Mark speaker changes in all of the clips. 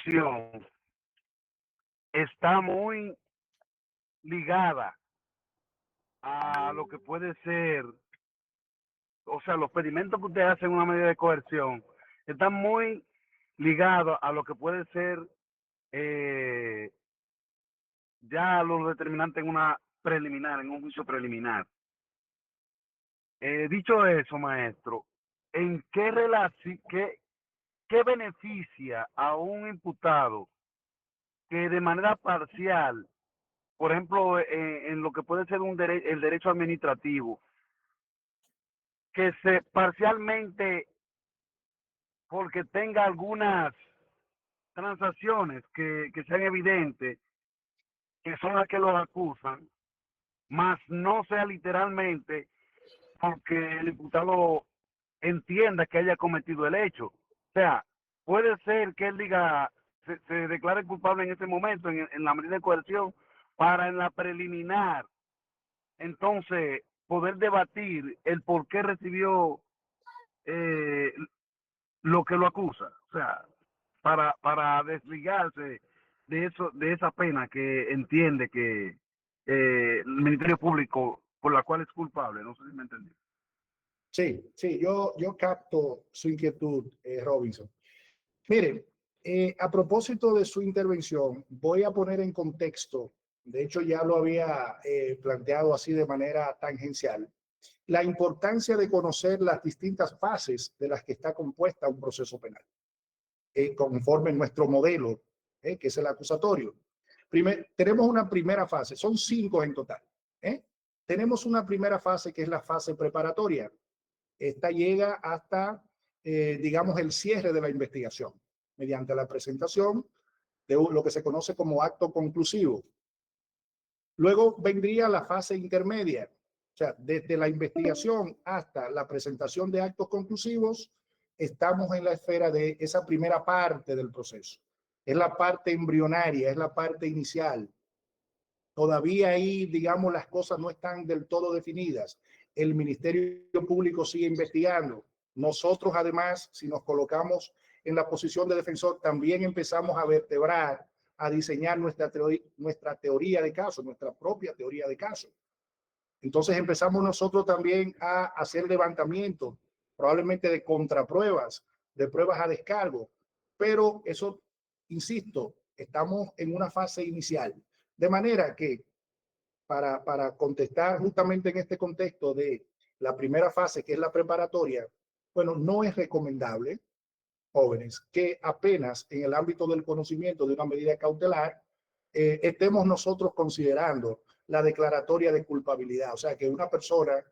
Speaker 1: coerción está muy ligada a lo que puede ser, o sea, los pedimentos que usted hace en una medida de coerción están muy ligados a lo que puede ser eh, ya lo determinante en una preliminar, en un juicio preliminar. Dicho eso, maestro, ¿en qué relación, qué beneficia a un imputado que de manera parcial, por ejemplo, en lo que puede ser el derecho administrativo, que se parcialmente, porque tenga algunas transacciones que sean evidentes, que son las que los acusan, más no sea literalmente porque el imputado entienda que haya cometido el hecho? O sea, puede ser que él diga, se declare culpable en ese momento, en la medida de coerción, para en la preliminar, entonces, poder debatir el por qué recibió eh, lo que lo acusa. O sea, para desligarse de eso, de esa pena que entiende que el Ministerio Público por la cual es culpable. No sé si me entendí.
Speaker 2: Sí, sí, yo capto su inquietud, Robinson. Mire, a propósito de su intervención, voy a poner en contexto, de hecho ya lo había planteado así de manera tangencial, la importancia de conocer las distintas fases de las que está compuesta un proceso penal, conforme nuestro modelo, que es el acusatorio. Tenemos una primera fase, son 5 en total. Tenemos una primera fase que es la fase preparatoria. Esta llega hasta, digamos, el cierre de la investigación, mediante la presentación de lo que se conoce como acto conclusivo. Luego vendría la fase intermedia, o sea, desde la investigación hasta la presentación de actos conclusivos, estamos en la esfera de esa primera parte del proceso. Es la parte embrionaria, es la parte inicial. Todavía ahí, digamos, las cosas no están del todo definidas. El Ministerio Público sigue investigando. Nosotros, además, si nos colocamos en la posición de defensor, también empezamos a vertebrar, a diseñar nuestra teoría de caso, nuestra propia teoría de caso. Entonces empezamos nosotros también a hacer levantamientos, probablemente de contrapruebas, de pruebas a descargo. Pero eso, insisto, estamos en una fase inicial. De manera que para contestar justamente en este contexto de la primera fase, que es la preparatoria, bueno, no es recomendable, jóvenes, que apenas en el ámbito del conocimiento de una medida cautelar estemos nosotros considerando la declaratoria de culpabilidad, o sea, que una persona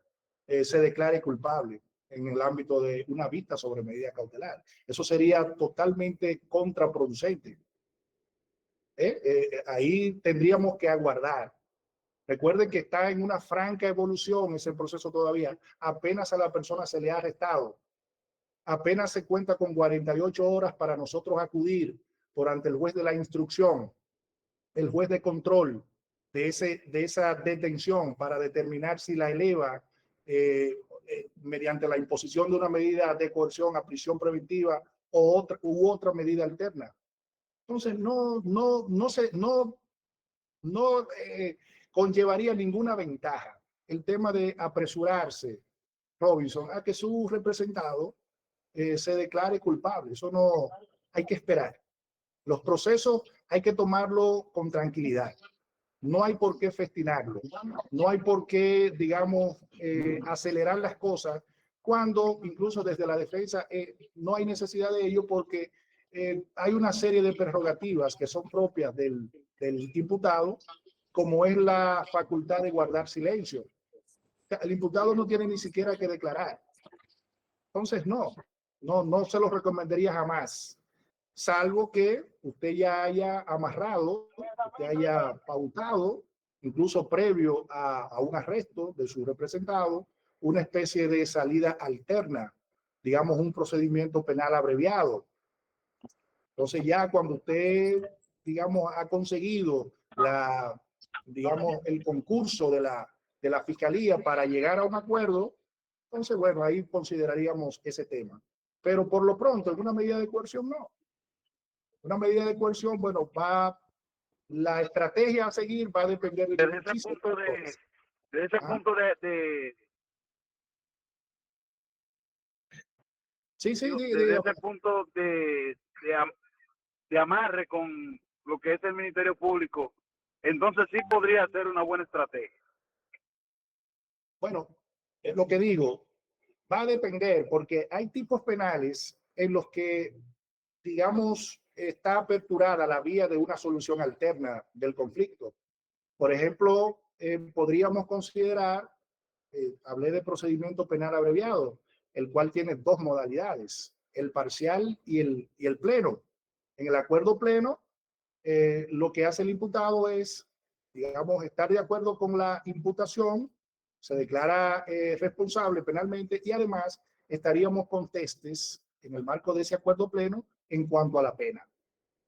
Speaker 2: se declare culpable en el ámbito de una vista sobre medida cautelar. Eso sería totalmente contraproducente. Ahí tendríamos que aguardar. Recuerden que está en una franca evolución ese proceso todavía. Apenas a la persona se le ha arrestado. Apenas se cuenta con 48 horas para nosotros acudir por ante el juez de la instrucción, el juez de control de esa detención para determinar si la eleva mediante la imposición de una medida de coerción a prisión preventiva u otra medida alterna. Entonces, no conllevaría ninguna ventaja el tema de apresurarse, Robinson, a que su representado se declare culpable. Eso no hay que esperar. Los procesos hay que tomarlo con tranquilidad. No hay por qué festinarlo. No hay por qué, digamos, acelerar las cosas cuando incluso desde la defensa no hay necesidad de ello porque hay una serie de prerrogativas que son propias del imputado, como es la facultad de guardar silencio. El imputado no tiene ni siquiera que declarar. Entonces, no se lo recomendaría jamás, salvo que usted ya haya amarrado, usted haya pautado, incluso previo a un arresto de su representado, una especie de salida alterna, digamos un procedimiento penal abreviado. Entonces ya cuando usted, digamos, ha conseguido digamos, el concurso de la fiscalía para llegar a un acuerdo, entonces, bueno, ahí consideraríamos ese tema. Pero por lo pronto, en una medida de coerción, no. Una medida de coerción, bueno, la estrategia a seguir va a depender de
Speaker 1: Desde ese
Speaker 2: muchísimos
Speaker 1: punto
Speaker 2: factores.
Speaker 1: desde ese
Speaker 2: Ajá.
Speaker 1: punto
Speaker 2: Sí, sí,
Speaker 1: desde ese punto de amarre con lo que es el Ministerio Público, entonces sí podría ser una buena estrategia.
Speaker 2: Bueno, es lo que digo, va a depender porque hay tipos penales en los que, digamos, está aperturada la vía de una solución alterna del conflicto. Por ejemplo, podríamos considerar, hablé de procedimiento penal abreviado, el cual tiene dos modalidades, el parcial y el pleno. En el acuerdo pleno, lo que hace el imputado es, digamos, estar de acuerdo con la imputación, se declara responsable penalmente y además estaríamos contestes en el marco de ese acuerdo pleno en cuanto a la pena.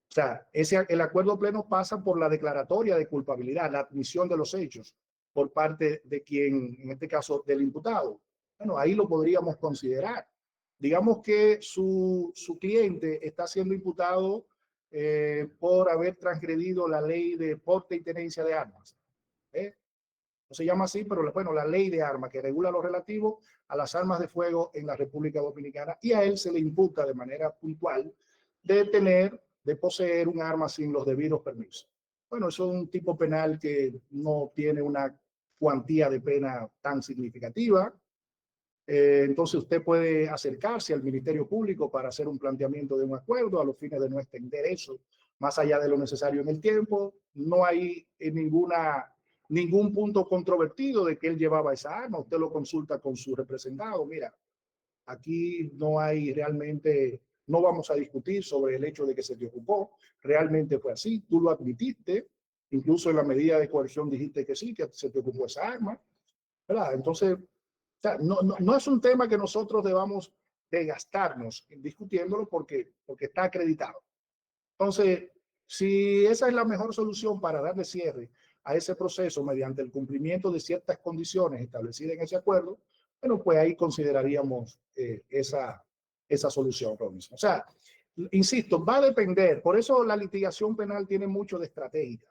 Speaker 2: O sea, el acuerdo pleno pasa por la declaratoria de culpabilidad, la admisión de los hechos por parte de quien, en este caso, del imputado. Bueno, ahí lo podríamos considerar. Digamos que su cliente está siendo imputado por haber transgredido la ley de porte y tenencia de armas. No se llama así, pero bueno, la ley de armas que regula lo relativo a las armas de fuego en la República Dominicana, y a él se le imputa de manera puntual de poseer un arma sin los debidos permisos. Bueno, eso es un tipo penal que no tiene una cuantía de pena tan significativa. Entonces usted puede acercarse al Ministerio Público para hacer un planteamiento de un acuerdo a los fines de no extender eso más allá de lo necesario en el tiempo. No hay ningún punto controvertido de que él llevaba esa arma. Usted lo consulta con su representado. Mira, aquí no hay realmente, no vamos a discutir sobre el hecho de que se te ocupó. Realmente fue así. Tú lo admitiste. Incluso en la medida de coerción dijiste que sí, que se te ocupó esa arma. ¿Verdad? Entonces, o sea, no es un tema que nosotros debamos desgastarnos discutiéndolo porque está acreditado. Entonces, si esa es la mejor solución para darle cierre a ese proceso mediante el cumplimiento de ciertas condiciones establecidas en ese acuerdo, bueno, pues ahí consideraríamos esa solución, Robinson. O sea, insisto, va a depender. Por eso la litigación penal tiene mucho de estratégica.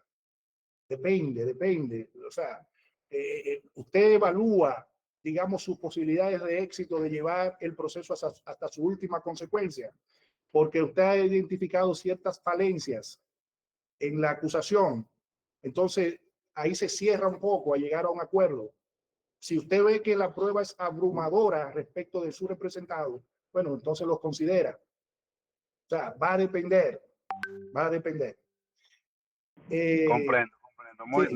Speaker 2: Depende. O sea, usted evalúa, digamos, sus posibilidades de éxito de llevar el proceso hasta su última consecuencia, porque usted ha identificado ciertas falencias en la acusación. Entonces, ahí se cierra un poco a llegar a un acuerdo. Si usted ve que la prueba es abrumadora respecto de su representado, bueno, entonces los considera. O sea, va a depender.
Speaker 1: Comprendo.
Speaker 2: Sí,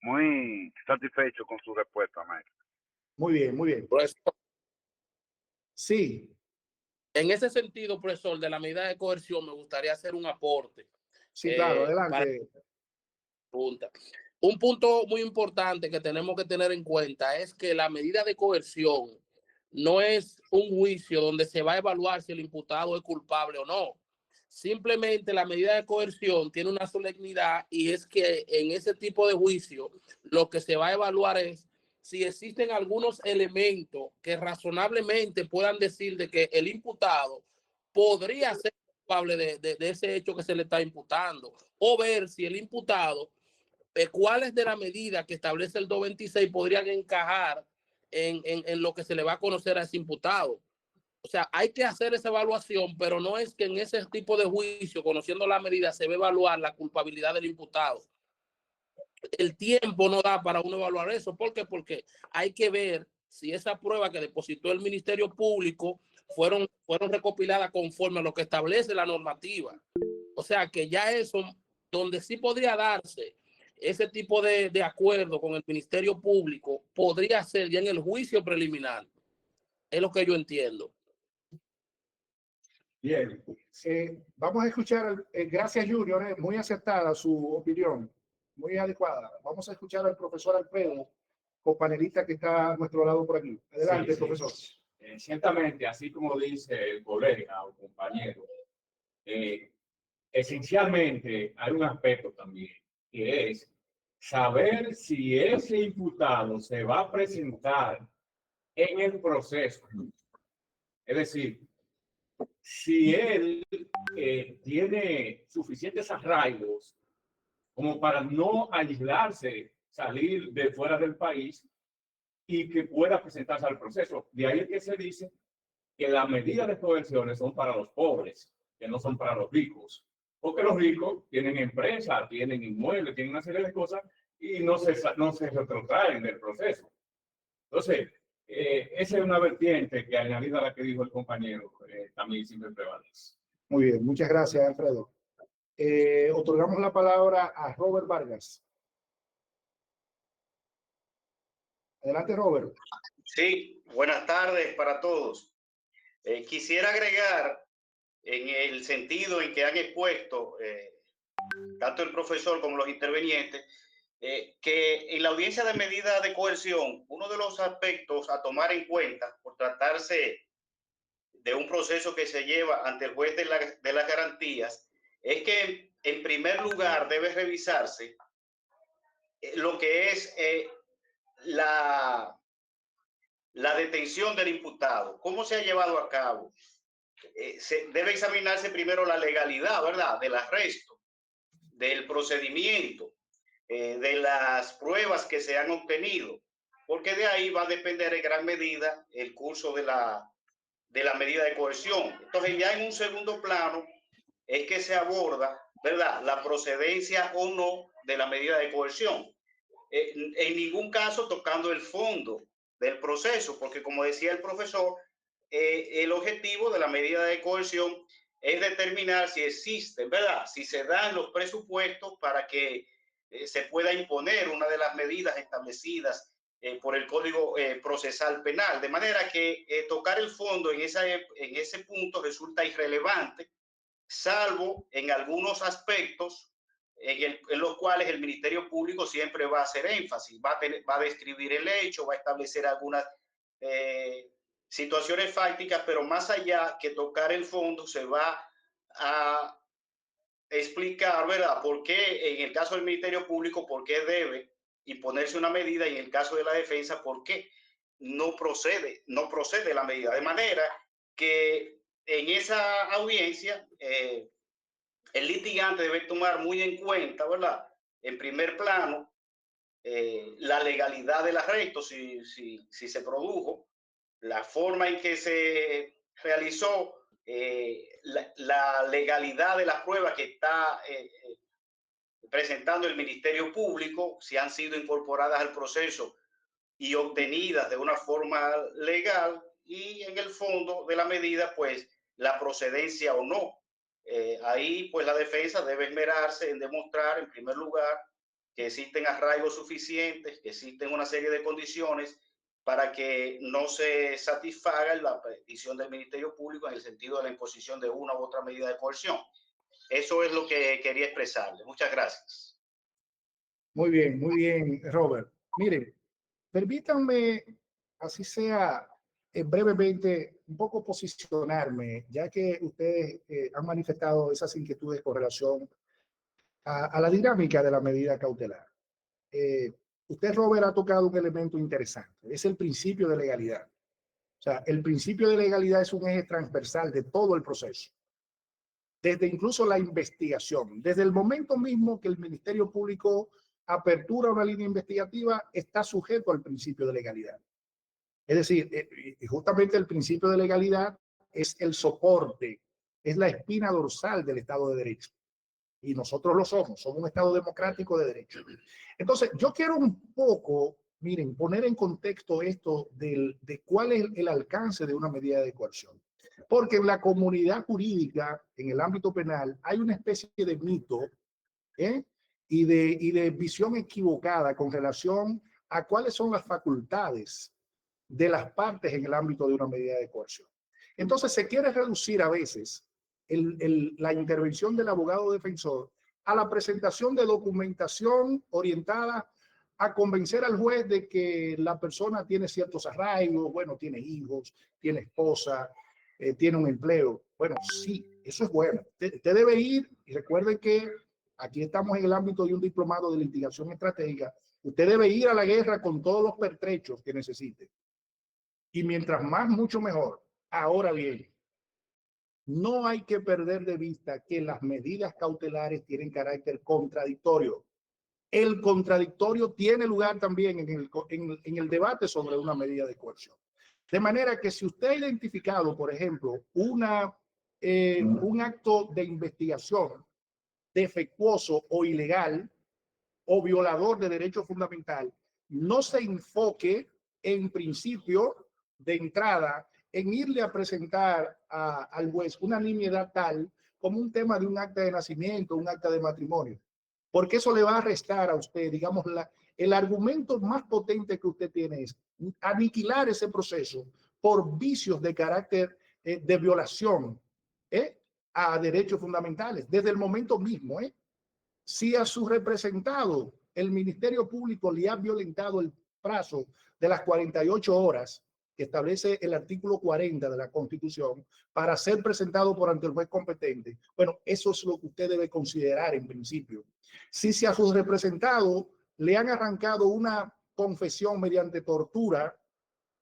Speaker 1: Muy satisfecho con su respuesta, maestro.
Speaker 2: muy bien.
Speaker 3: Profesor,
Speaker 2: Sí,
Speaker 3: en ese sentido, profesor, de la medida de coerción, me gustaría hacer un aporte
Speaker 2: sí, claro,
Speaker 3: para
Speaker 2: adelante.
Speaker 3: la pregunta. Un punto muy importante que tenemos que tener en cuenta es que la medida de coerción no es un juicio donde se va a evaluar si el imputado es culpable o no. Simplemente la medida de coerción tiene una solemnidad y es que en ese tipo de juicio lo que se va a evaluar es si existen algunos elementos que razonablemente puedan decir de que el imputado podría ser culpable de ese hecho que se le está imputando, o ver si el imputado, cuáles de la medida que establece el 226 podrían encajar en lo que se le va a conocer a ese imputado. O sea, hay que hacer esa evaluación, pero no es que en ese tipo de juicio, conociendo la medida, se va a evaluar la culpabilidad del imputado. El tiempo no da para uno evaluar eso. ¿Por qué? Porque hay que ver si esa prueba que depositó el Ministerio Público fueron recopiladas conforme a lo que establece la normativa. O sea, que ya eso, donde sí podría darse ese tipo de acuerdo con el Ministerio Público, podría ser ya en el juicio preliminar. Es lo que yo entiendo.
Speaker 2: Bien. Vamos a escuchar, gracias Junior, muy acertada su opinión, muy adecuada. Vamos a escuchar al profesor Alfredo, copanelista que está a nuestro lado por aquí. Adelante, profesor.
Speaker 4: Ciertamente, así como dice el colega o compañero, esencialmente hay un aspecto también, que es saber si ese imputado se va a presentar en el proceso. Es decir, si él tiene suficientes arraigos como para no aislarse, salir de fuera del país y que pueda presentarse al proceso. De ahí es que se dice que las medidas de coerciones son para los pobres, que no son para los ricos. Porque los ricos tienen empresas, tienen inmuebles, tienen una serie de cosas y no se retrotraen del proceso. Entonces, esa es una vertiente que, añadida a la que dijo el compañero, también siempre prevalece.
Speaker 2: Muy bien, muchas gracias, Alfredo. Otorgamos la palabra a Robert Vargas. Adelante, Robert.
Speaker 5: Sí, buenas tardes para todos. Quisiera agregar en el sentido en que han expuesto tanto el profesor como los intervenientes, que en la audiencia de medida de coerción, uno de los aspectos a tomar en cuenta por tratarse de un proceso que se lleva ante el juez de las garantías, es que en primer lugar debe revisarse lo que es la detención del imputado. ¿Cómo se ha llevado a cabo? Debe examinarse primero la legalidad, ¿verdad?, del arresto, del procedimiento, de las pruebas que se han obtenido, porque de ahí va a depender en gran medida el curso de la medida de coerción. Entonces, ya en un segundo plano es que se aborda, ¿verdad?, la procedencia o no de la medida de coerción. En ningún caso tocando el fondo del proceso, porque como decía el profesor, el objetivo de la medida de coerción es determinar si existen, ¿verdad?, si se dan los presupuestos para que se pueda imponer una de las medidas establecidas por el Código Procesal Penal, de manera que tocar el fondo en ese punto resulta irrelevante, salvo en algunos aspectos en los cuales el Ministerio Público siempre va a hacer énfasis, va a describir el hecho, va a establecer algunas situaciones fácticas, pero más allá que tocar el fondo, se va a explicar, ¿verdad?, por qué en el caso del Ministerio Público, por qué debe imponerse una medida, y en el caso de la defensa, por qué no procede la medida. De manera que en esa audiencia, el litigante debe tomar muy en cuenta, ¿verdad?, en primer plano, la legalidad del arresto, si se produjo, la forma en que se realizó, la legalidad de las pruebas que está presentando el Ministerio Público, si han sido incorporadas al proceso y obtenidas de una forma legal, y en el fondo de la medida, pues, la procedencia o no. Ahí, pues, la defensa debe esmerarse en demostrar, en primer lugar, que existen arraigos suficientes, que existen una serie de condiciones para que no se satisfaga la petición del Ministerio Público en el sentido de la imposición de una u otra medida de coerción. Eso es lo que quería expresarle. Muchas gracias.
Speaker 2: Muy bien, Robert. Miren, permítanme, así sea, brevemente, un poco posicionarme, ya que ustedes han manifestado esas inquietudes con relación a la dinámica de la medida cautelar. Usted, Robert, ha tocado un elemento interesante, es el principio de legalidad. O sea, el principio de legalidad es un eje transversal de todo el proceso, desde incluso la investigación. Desde el momento mismo que el Ministerio Público apertura una línea investigativa, está sujeto al principio de legalidad. Es decir, justamente el principio de legalidad es el soporte, es la espina dorsal del Estado de Derecho. Y nosotros lo somos un Estado democrático de derecho. Entonces, yo quiero un poco, miren, poner en contexto esto de cuál es el alcance de una medida de coerción. Porque en la comunidad jurídica, en el ámbito penal, hay una especie de mito y de visión equivocada con relación a cuáles son las facultades de las partes en el ámbito de una medida de coerción. Entonces, se quiere reducir a veces la intervención del abogado defensor a la presentación de documentación orientada a convencer al juez de que la persona tiene ciertos arraigos, bueno, tiene hijos, tiene esposa, tiene un empleo. Bueno, sí, eso es bueno. Usted debe ir, y recuerden que aquí estamos en el ámbito de un diplomado de litigación estratégica, usted debe ir a la guerra con todos los pertrechos que necesite. Y mientras más, mucho mejor. Ahora bien, no hay que perder de vista que las medidas cautelares tienen carácter contradictorio. El contradictorio tiene lugar también en el debate sobre una medida de coerción. De manera que si usted ha identificado, por ejemplo, un acto de investigación defectuoso o ilegal o violador de derecho fundamental, no se enfoque en principio de entrada en irle a presentar al juez una nimiedad tal como un tema de un acta de nacimiento, un acta de matrimonio, porque eso le va a restar a usted, digamos, el argumento más potente que usted tiene es aniquilar ese proceso por vicios de carácter de violación a derechos fundamentales, desde el momento mismo. Si a su representado el Ministerio Público le ha violentado el plazo de las 48 horas que establece el artículo 40 de la Constitución para ser presentado por ante el juez competente, bueno, eso es lo que usted debe considerar en principio. Si a sus representados le han arrancado una confesión mediante tortura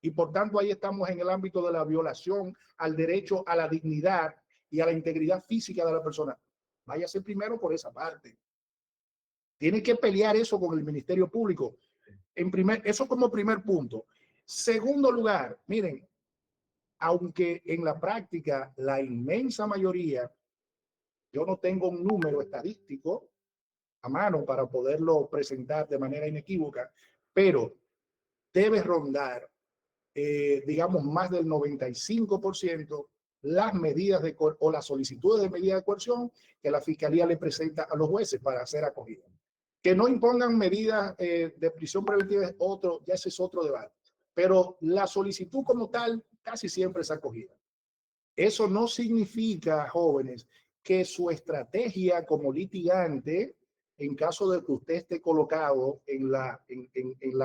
Speaker 2: y por tanto ahí estamos en el ámbito de la violación al derecho a la dignidad y a la integridad física de la persona, váyase primero por esa parte. Tiene que pelear eso con el Ministerio Público. Eso como primer punto. Segundo lugar, miren, aunque en la práctica la inmensa mayoría, yo no tengo un número estadístico a mano para poderlo presentar de manera inequívoca, pero debe rondar, digamos, más del 95% las medidas o las solicitudes de medida de coerción que la Fiscalía le presenta a los jueces para ser acogida. Que no impongan medidas de prisión preventiva ya ese es otro debate. Pero la solicitud como tal casi siempre es acogida. Eso no significa, jóvenes, que su estrategia como litigante, en caso de que usted esté colocado en la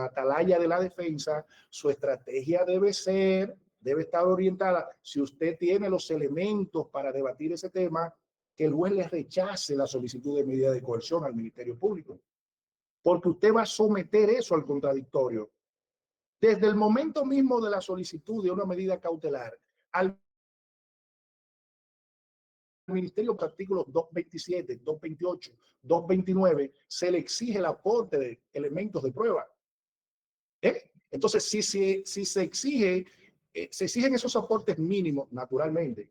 Speaker 2: atalaya de la defensa, su estrategia debe estar orientada, si usted tiene los elementos para debatir ese tema, que el juez le rechace la solicitud de medida de coerción al Ministerio Público, porque usted va a someter eso al contradictorio. Desde el momento mismo de la solicitud de una medida cautelar, al Ministerio, por artículos 227, 228, 229, se le exige el aporte de elementos de prueba. Entonces, si se exigen esos aportes mínimos, naturalmente,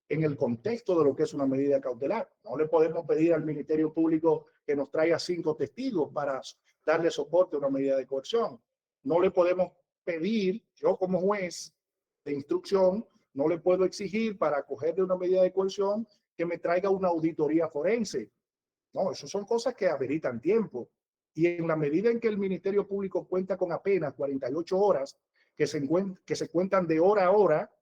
Speaker 2: en el contexto de lo que es una medida cautelar. No le podemos pedir al Ministerio Público que nos traiga 5 testigos para darle soporte a una medida de coerción. No le podemos pedir, yo como juez de instrucción, no le puedo exigir para acoger de una medida de coerción que me traiga una auditoría forense. No, eso son cosas que ameritan tiempo. Y en la medida en que el Ministerio Público cuenta con apenas 48 horas que se cuentan de hora a hora,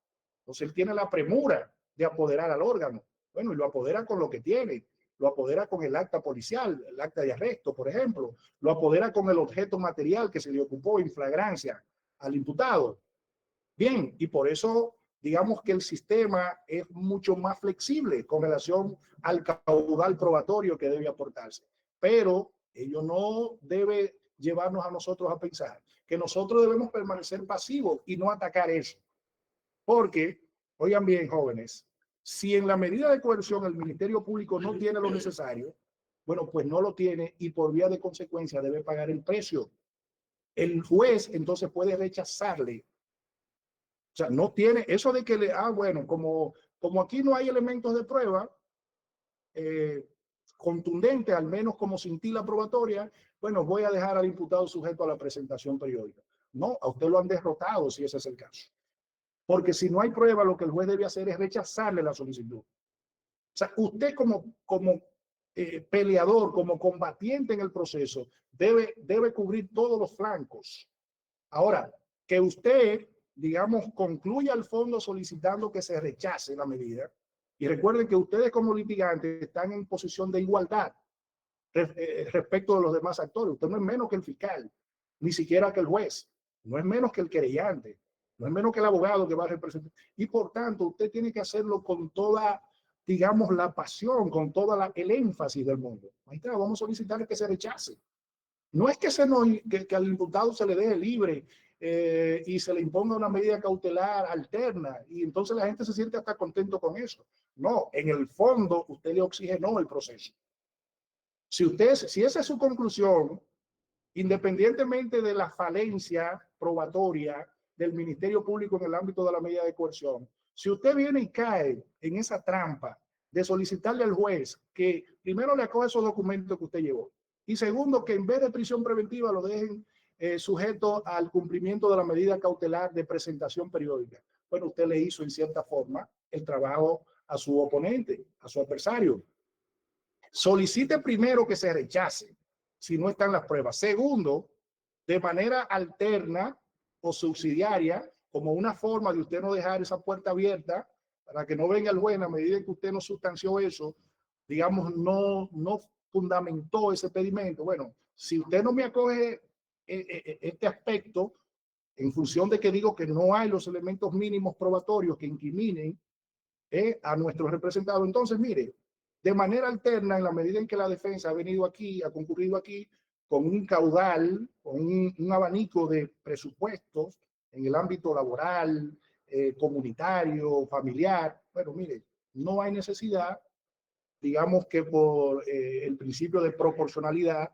Speaker 2: entonces él tiene la premura de apoderar al órgano. Bueno, y lo apodera con lo que tiene. Lo apodera con el acta policial, el acta de arresto, por ejemplo. Lo apodera con el objeto material que se le ocupó en flagrancia al imputado. Bien, y por eso digamos que el sistema es mucho más flexible con relación al caudal probatorio que debe aportarse. Pero ello no debe llevarnos a nosotros a pensar que nosotros debemos permanecer pasivos y no atacar eso. Porque, oigan bien, jóvenes, si en la medida de coerción el Ministerio Público no tiene lo necesario, bueno, pues no lo tiene y por vía de consecuencia debe pagar el precio. El juez entonces puede rechazarle. O sea, no tiene eso de que bueno, como aquí no hay elementos de prueba contundente, al menos como cintila probatoria, bueno, voy a dejar al imputado sujeto a la presentación periódica. No, a usted lo han derrotado si ese es el caso. Porque si no hay prueba, lo que el juez debe hacer es rechazarle la solicitud. O sea, usted como peleador, como combatiente en el proceso, debe cubrir todos los flancos. Ahora, que usted, digamos, concluya al fondo solicitando que se rechace la medida. Y recuerden que ustedes como litigantes están en posición de igualdad respecto de los demás actores. Usted no es menos que el fiscal, ni siquiera que el juez, no es menos que el querellante, no es menos que el abogado que va a representar. Y por tanto, usted tiene que hacerlo con toda, digamos, la pasión, con toda el énfasis del mundo. Ahí está, vamos a solicitar que se rechace. No es que al imputado se le deje libre y se le imponga una medida cautelar alterna y entonces la gente se siente hasta contento con eso. No, en el fondo usted le oxigenó el proceso. Si esa es su conclusión, independientemente de la falencia probatoria del Ministerio Público en el ámbito de la medida de coerción, si usted viene y cae en esa trampa de solicitarle al juez que primero le acoge esos documentos que usted llevó y segundo que en vez de prisión preventiva lo dejen sujeto al cumplimiento de la medida cautelar de presentación periódica, bueno, usted le hizo en cierta forma el trabajo a su oponente, a su adversario. Solicite primero que se rechace si no están las pruebas. Segundo, de manera alterna o subsidiaria, como una forma de usted no dejar esa puerta abierta para que no venga el juez a medida que usted no sustanció eso, digamos, no fundamentó ese pedimento. Bueno, si usted no me acoge este aspecto, en función de que digo que no hay los elementos mínimos probatorios que incriminen a nuestro representado, entonces mire, de manera alterna, en la medida en que la defensa ha venido aquí, ha concurrido aquí, con un caudal, con un abanico de presupuestos en el ámbito laboral, comunitario, familiar, bueno, mire, no hay necesidad, digamos que por el principio de proporcionalidad,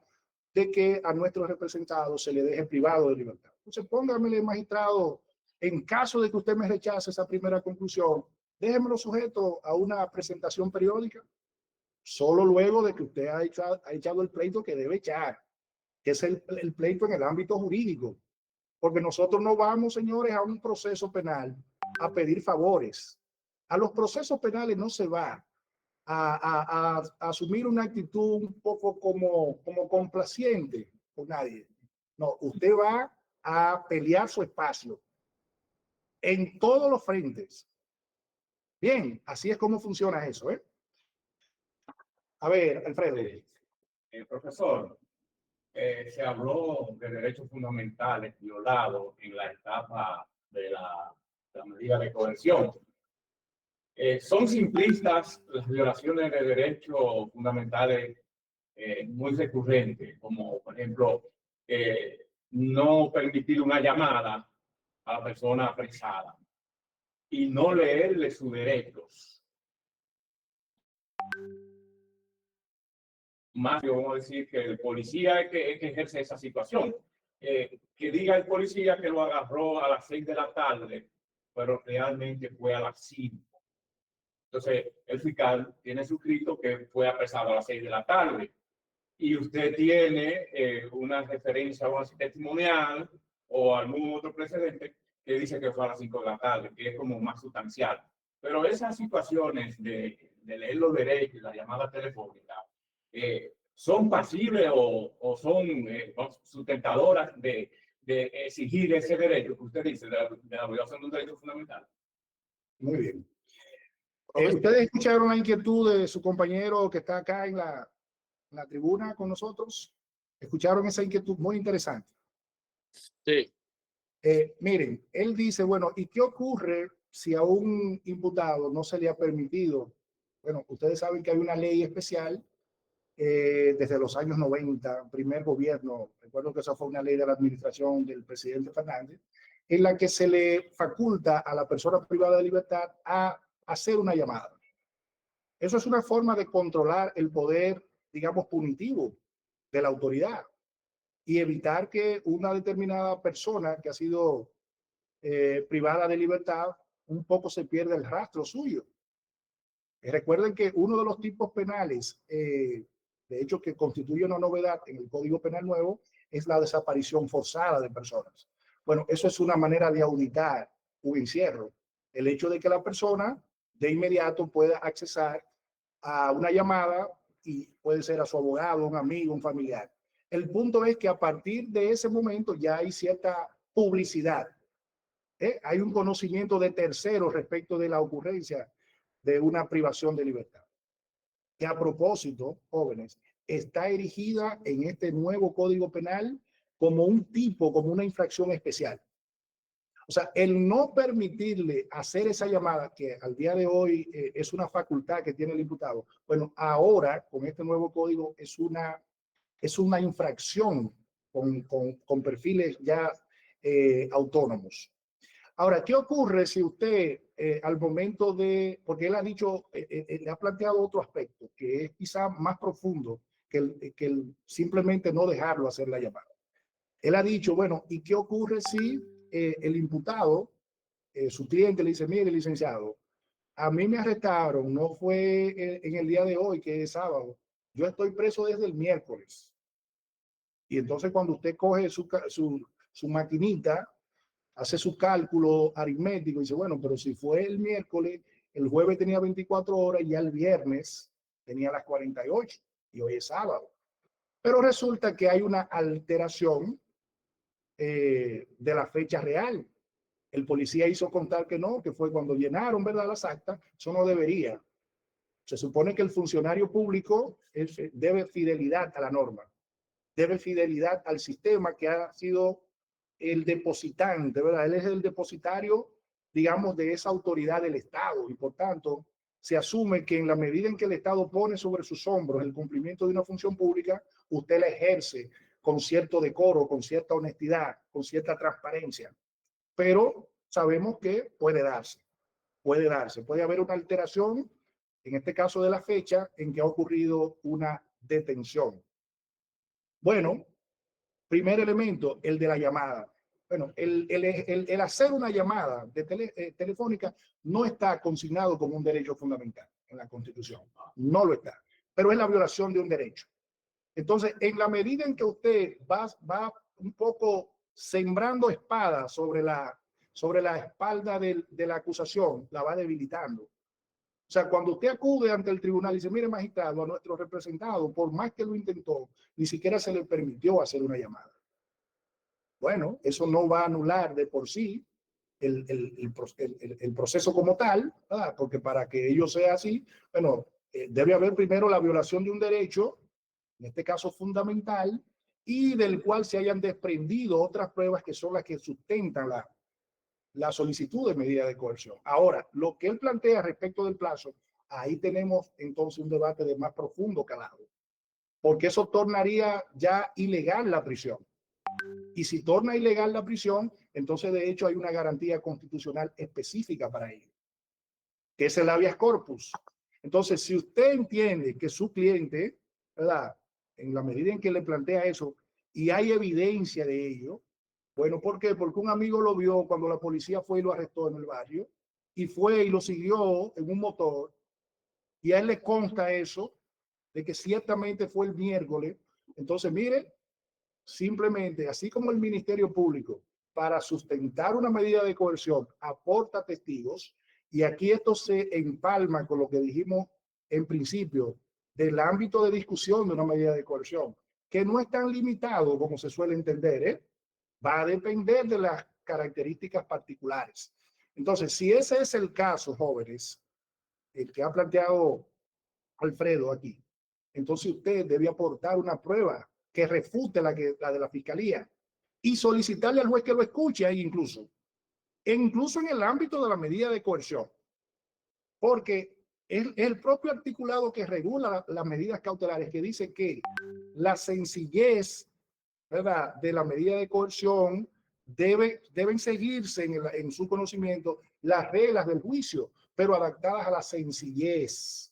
Speaker 2: de que a nuestro representado se le deje privado de libertad. Entonces, póngamele, magistrado, en caso de que usted me rechace esa primera conclusión, déjemelo sujeto a una presentación periódica, solo luego de que usted ha echado el pleito que debe echar, que es el pleito en el ámbito jurídico. Porque nosotros no vamos, señores, a un proceso penal a pedir favores. A los procesos penales no se va a asumir una actitud un poco como complaciente con nadie. No, usted va a pelear su espacio en todos los frentes. Bien, así es como funciona eso, ¿eh? A ver, Alfredo.
Speaker 4: Profesor, se habló de derechos fundamentales violados en la etapa de la medida de coerción. Son simplistas las violaciones de derechos fundamentales muy recurrentes, como por ejemplo no permitir una llamada a la persona apresada y no leerle sus derechos. Más que vamos a decir que el policía es que ejerce esa situación. Que diga el policía que lo agarró a las 6 de la tarde, pero realmente fue a las 5. Entonces, el fiscal tiene suscrito que fue apresado a las 6 de la tarde. Y usted tiene una referencia o así testimonial o algún otro precedente que dice que fue a las 5 de la tarde, que es como más sustancial. Pero esas situaciones de leer los derechos, la llamada telefónica, son pasibles o son sustentadoras de exigir ese derecho que usted dice, de la obligación de un derecho fundamental.
Speaker 2: Muy bien. ¿Ustedes escucharon la inquietud de su compañero que está acá en la tribuna con nosotros? ¿Escucharon esa inquietud? Muy interesante.
Speaker 3: Sí.
Speaker 2: Miren, él dice, bueno, ¿y qué ocurre si a un imputado no se le ha permitido? Bueno, ustedes saben que hay una ley especial desde los años 90, primer gobierno, recuerdo que esa fue una ley de la administración del presidente Fernández, en la que se le faculta a la persona privada de libertad a hacer una llamada. Eso es una forma de controlar el poder, digamos, punitivo de la autoridad y evitar que una determinada persona que ha sido privada de libertad un poco se pierda el rastro suyo. Recuerden que uno de los tipos penales, de hecho, que constituye una novedad en el Código Penal nuevo, es la desaparición forzada de personas. Bueno, eso es una manera de auditar un encierro. El hecho de que la persona de inmediato pueda accesar a una llamada y puede ser a su abogado, un amigo, un familiar. El punto es que a partir de ese momento ya hay cierta publicidad. Hay un conocimiento de terceros respecto de la ocurrencia de una privación de libertad. Que a propósito, jóvenes, está erigida en este nuevo Código Penal como un tipo, como una infracción especial. O sea, el no permitirle hacer esa llamada, que al día de hoy es una facultad que tiene el imputado, bueno, ahora con este nuevo código es una infracción con perfiles ya autónomos. Ahora, ¿qué ocurre si usted al momento de, porque él ha dicho, le ha planteado otro aspecto que es quizá más profundo que el simplemente no dejarlo hacer la llamada? Él ha dicho, bueno, ¿y qué ocurre si el imputado, su cliente le dice, mire, licenciado, a mí me arrestaron, no fue en el día de hoy, que es sábado, yo estoy preso desde el miércoles. Y entonces cuando usted coge su maquinita, hace su cálculo aritmético y dice, bueno, pero si fue el miércoles, el jueves tenía 24 horas y ya el viernes tenía las 48 y hoy es sábado. Pero resulta que hay una alteración de la fecha real. El policía hizo contar que no, que fue cuando llenaron, ¿verdad?, las actas. Eso no debería. Se supone que el funcionario público debe fidelidad a la norma, debe fidelidad al sistema que ha sido el depositante, ¿verdad? Él es el depositario, digamos, de esa autoridad del Estado y por tanto se asume que en la medida en que el Estado pone sobre sus hombros el cumplimiento de una función pública, usted la ejerce con cierto decoro, con cierta honestidad, con cierta transparencia. Pero sabemos que puede haber una alteración, en este caso de la fecha en que ha ocurrido una detención. Bueno, primer elemento, el de la llamada. Bueno, el hacer una llamada telefónica no está consignado como un derecho fundamental en la Constitución. No lo está, pero es la violación de un derecho. Entonces, en la medida en que usted va un poco sembrando espadas sobre la espalda de la acusación, la va debilitando. O sea, cuando usted acude ante el tribunal y dice, mire, magistrado, a nuestro representado, por más que lo intentó, ni siquiera se le permitió hacer una llamada. Bueno, eso no va a anular de por sí el proceso como tal, ¿verdad? Porque para que ello sea así, bueno, debe haber primero la violación de un derecho, en este caso fundamental, y del cual se hayan desprendido otras pruebas que son las que sustentan la solicitud de medida de coerción. Ahora, lo que él plantea respecto del plazo, ahí tenemos entonces un debate de más profundo calado, porque eso tornaría ya ilegal la prisión. Y si torna ilegal la prisión, entonces de hecho hay una garantía constitucional específica para ello, que es el habeas corpus. Entonces, si usted entiende que su cliente, ¿verdad?, en la medida en que le plantea eso y hay evidencia de ello, bueno, ¿por qué? Porque un amigo lo vio cuando la policía fue y lo arrestó en el barrio y fue y lo siguió en un motor y a él le consta eso, de que ciertamente fue el miércoles. Entonces, mire, simplemente, así como el Ministerio Público, para sustentar una medida de coerción, aporta testigos, y aquí esto se empalma con lo que dijimos en principio del ámbito de discusión de una medida de coerción, que no es tan limitado como se suele entender, ¿eh? Va a depender de las características particulares. Entonces, si ese es el caso, jóvenes, el que ha planteado Alfredo aquí, entonces usted debe aportar una prueba que refute la de la fiscalía y solicitarle al juez que lo escuche ahí incluso en el ámbito de la medida de coerción, porque es el propio articulado que regula las medidas cautelares que dice que la sencillez, ¿verdad?, de la medida de coerción deben seguirse en su conocimiento las reglas del juicio, pero adaptadas a la sencillez.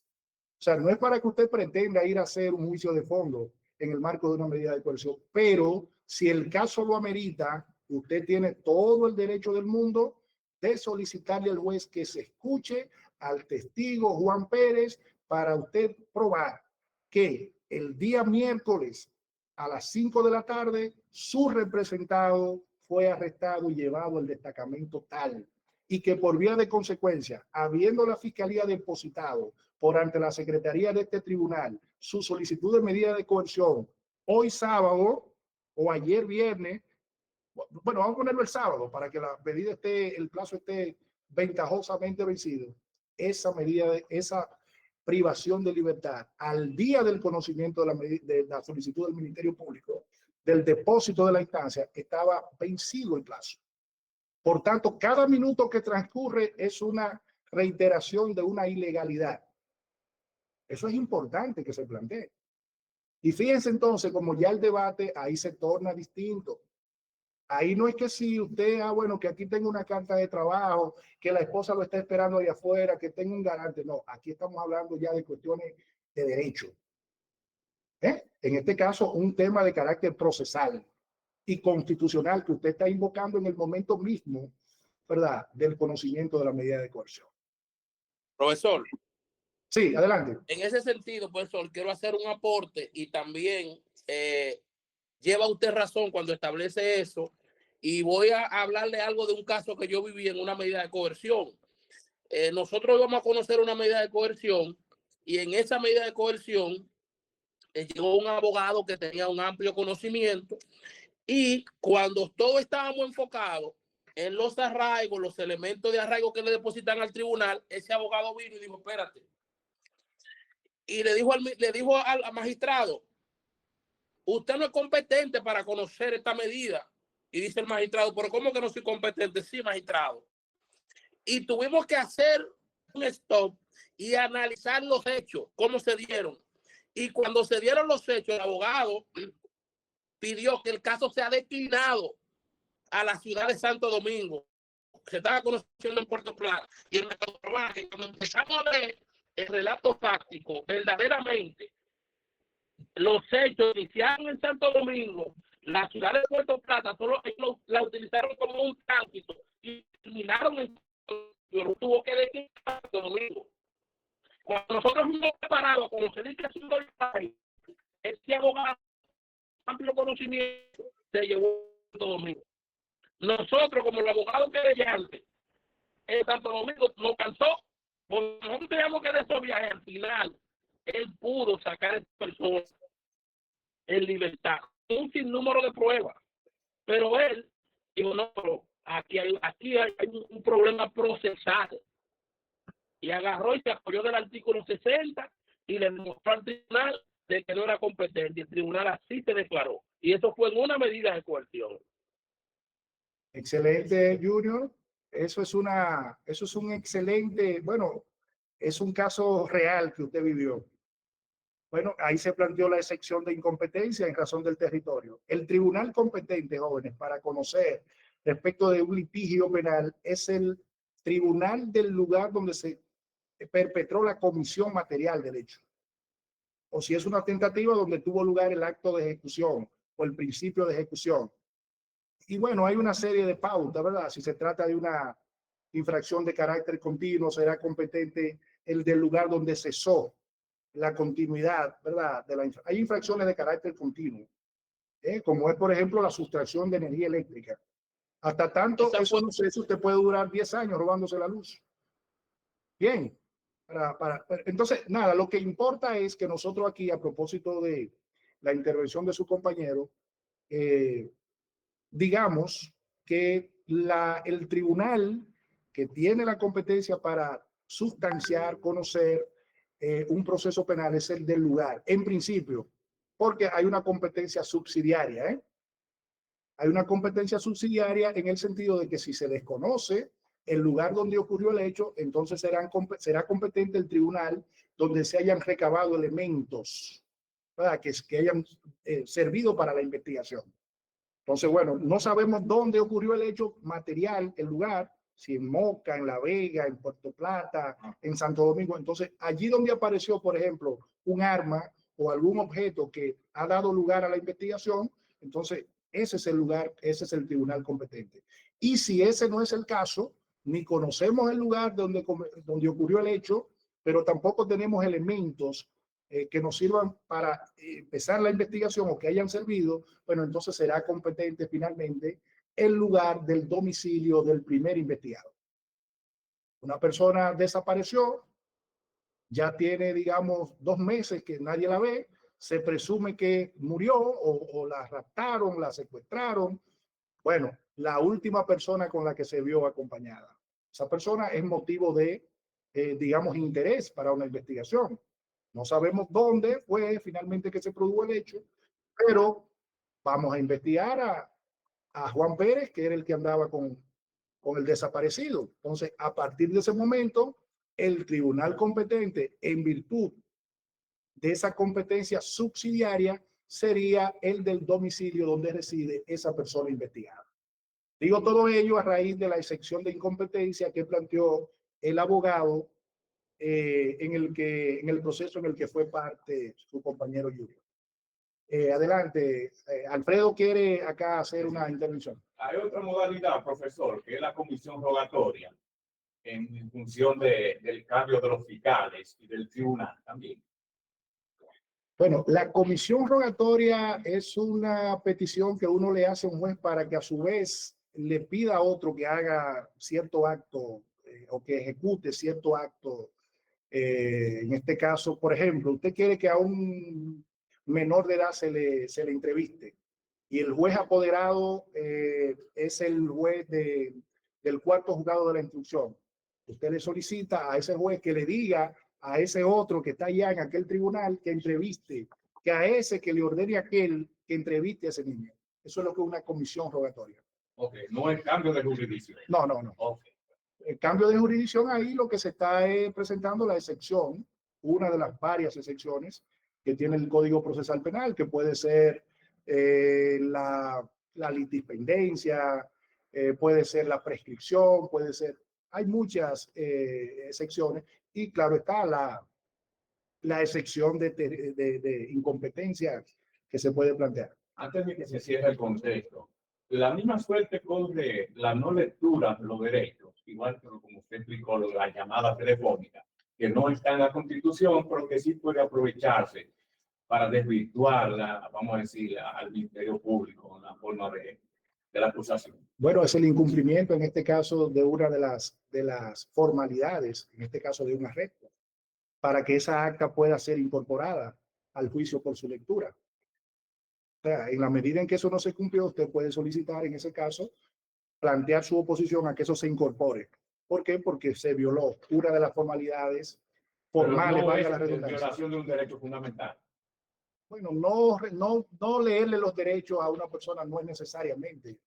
Speaker 2: O sea, no es para que usted pretenda ir a hacer un juicio de fondo en el marco de una medida de coerción, pero si el caso lo amerita, usted tiene todo el derecho del mundo de solicitarle al juez que se escuche al testigo Juan Pérez para usted probar que el día miércoles a las 5 de la tarde su representado fue arrestado y llevado al destacamento tal, y que por vía de consecuencia, habiendo la fiscalía depositado por ante la secretaría de este tribunal su solicitud de medida de coerción hoy sábado o ayer viernes, bueno, vamos a ponerlo el sábado para que la medida esté, el plazo esté ventajosamente vencido, esa medida, esa privación de libertad al día del conocimiento de la solicitud del Ministerio Público, del depósito de la instancia, estaba vencido el plazo. Por tanto, cada minuto que transcurre es una reiteración de una ilegalidad. Eso es importante que se plantee. Y fíjense entonces, como ya el debate ahí se torna distinto. Ahí no es que si usted, bueno, que aquí tengo una carta de trabajo, que la esposa lo está esperando ahí afuera, que tenga un garante. No, aquí estamos hablando ya de cuestiones de derecho. En este caso, un tema de carácter procesal y constitucional que usted está invocando en el momento mismo, ¿verdad?, del conocimiento de la medida de coerción.
Speaker 3: Profesor.
Speaker 2: Sí, adelante.
Speaker 3: En ese sentido, profesor, quiero hacer un aporte y también lleva usted razón cuando establece eso, y voy a hablarle algo de un caso que yo viví en una medida de coerción. Nosotros íbamos a conocer una medida de coerción y en esa medida de coerción llegó un abogado que tenía un amplio conocimiento, y cuando todos estábamos enfocados en los arraigos, los elementos de arraigo que le depositan al tribunal, ese abogado vino y dijo, espérate, y le dijo al magistrado, usted no es competente para conocer esta medida. Y dice el magistrado, pero ¿cómo que no soy competente? Sí, magistrado. Y tuvimos que hacer un stop y analizar los hechos, cómo se dieron. Y cuando se dieron los hechos, el abogado pidió que el caso sea declinado a la ciudad de Santo Domingo. Se estaba conociendo en Puerto Plata. Y el metodología, cuando empezamos a ver el relato fáctico, verdaderamente, los hechos iniciaron en Santo Domingo, la ciudad de Puerto Plata, solo ellos la utilizaron como un tránsito y terminaron en pero tuvo que decir Santo Domingo. Cuando nosotros fuimos preparados con los edificios del país, este abogado amplio conocimiento se llevó a Santo Domingo. Nosotros, como los abogados querellantes, en Santo Domingo nos cansó, porque nosotros teníamos que desobviar. Al final, él pudo sacar a esta persona en libertad, un sinnúmero de pruebas, pero él dijo, no, pero aquí hay un problema procesal, y agarró y se apoyó del artículo 60 y le demostró al tribunal de que no era competente, y el tribunal así se declaró, y eso fue en una medida de coerción.
Speaker 2: Excelente, Junior. Eso es un excelente, bueno, es un caso real que usted vivió. Bueno, ahí se planteó la excepción de incompetencia en razón del territorio. El tribunal competente, jóvenes, para conocer respecto de un litigio penal es el tribunal del lugar donde se perpetró la comisión material del hecho. O si es una tentativa donde tuvo lugar el acto de ejecución o el principio de ejecución. Y bueno, hay una serie de pautas, ¿verdad? Si se trata de una infracción de carácter continuo, será competente el del lugar donde cesó la continuidad, ¿verdad? Hay infracciones de carácter continuo, como es, por ejemplo, la sustracción de energía eléctrica. Hasta tanto, eso usted puede durar 10 años robándose la luz. Bien. Entonces, nada, lo que importa es que nosotros aquí, a propósito de la intervención de su compañero, digamos que el tribunal que tiene la competencia para sustanciar, conocer un proceso penal es el del lugar, en principio, porque hay una competencia subsidiaria. Hay una competencia subsidiaria en el sentido de que si se desconoce el lugar donde ocurrió el hecho, entonces será competente el tribunal donde se hayan recabado elementos, ¿verdad?, que hayan servido para la investigación. Entonces, bueno, no sabemos dónde ocurrió el hecho material, el lugar, si en Moca, en La Vega, en Puerto Plata, en Santo Domingo. Entonces, allí donde apareció, por ejemplo, un arma o algún objeto que ha dado lugar a la investigación, entonces ese es el lugar, ese es el tribunal competente. Y si ese no es el caso, ni conocemos el lugar donde ocurrió el hecho, pero tampoco tenemos elementos que nos sirvan para empezar la investigación o que hayan servido, bueno, entonces será competente finalmente el lugar del domicilio del primer investigado. Una persona desapareció, ya tiene, digamos, 2 meses que nadie la ve, se presume que murió o la raptaron, la secuestraron. Bueno, la última persona con la que se vio acompañada. Esa persona es motivo de, digamos, interés para una investigación. No sabemos dónde fue finalmente que se produjo el hecho, pero vamos a investigar a Juan Pérez, que era el que andaba con el desaparecido. Entonces, a partir de ese momento, el tribunal competente, en virtud de esa competencia subsidiaria, sería el del domicilio donde reside esa persona investigada. Digo todo ello a raíz de la excepción de incompetencia que planteó el abogado en el proceso en el que fue parte su compañero Julio. Adelante, Alfredo quiere acá hacer una intervención.
Speaker 4: Hay otra modalidad, profesor, que es la comisión rogatoria, en función del cambio de los fiscales y del tribunal también.
Speaker 2: Bueno, la comisión rogatoria es una petición que uno le hace a un juez para que a su vez le pida a otro que haga cierto acto o que ejecute cierto acto. En este caso, por ejemplo, usted quiere que a un menor de edad se le entreviste y el juez apoderado es el juez del cuarto juzgado de la instrucción. Usted le solicita a ese juez que le diga a ese otro que está allá en aquel tribunal que entreviste, que a ese que le ordene a aquel que entreviste a ese niño. Eso es lo que es una comisión rogatoria.
Speaker 4: Ok, no es cambio de jurisdicción.
Speaker 2: No, no, no.
Speaker 4: Okay.
Speaker 2: El cambio de jurisdicción, ahí lo que se está presentando la excepción, una de las varias excepciones que tiene el Código Procesal Penal, que puede ser la litipendencia, puede ser la prescripción, puede ser, hay muchas excepciones y claro está la excepción de incompetencia que se puede plantear.
Speaker 4: Antes de que se cierre el contexto, la misma suerte corre la no lectura de los derechos, igual que como usted explicó, la llamada telefónica, que no está en la Constitución, pero que sí puede aprovecharse para desvirtuarla, vamos a decir, al Ministerio Público en la forma de la acusación.
Speaker 2: Bueno, es el incumplimiento en este caso de una de las formalidades, en este caso de un arresto, para que esa acta pueda ser incorporada al juicio por su lectura. O sea, en la medida en que eso no se cumplió, usted puede solicitar en ese caso, plantear su oposición a que eso se incorpore. ¿Por qué? Porque se violó una de las formalidades formales,
Speaker 4: no
Speaker 2: valga
Speaker 4: es
Speaker 2: la redundancia.
Speaker 4: violación de un derecho fundamental.
Speaker 2: Bueno, no leerle los derechos a una persona no es necesariamente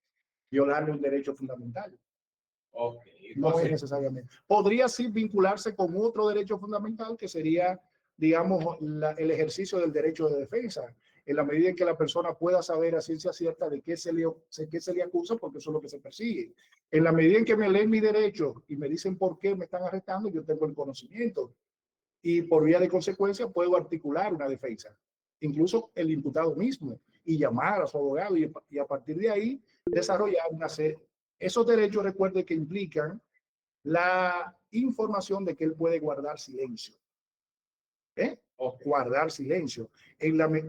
Speaker 2: violarle un derecho fundamental.
Speaker 4: Okay,
Speaker 2: No es necesariamente. Podría sí vincularse con otro derecho fundamental que sería, digamos, el ejercicio del derecho de defensa, en la medida en que la persona pueda saber a ciencia cierta de qué se le acusa, porque eso es lo que se persigue. En la medida en que me leen mi derecho y me dicen por qué me están arrestando, yo tengo el conocimiento y por vía de consecuencia puedo articular una defensa, incluso el imputado mismo, y llamar a su abogado y a partir de ahí desarrollar una serie. Esos derechos, recuerde que implican la información de que él puede guardar silencio. Guardar silencio.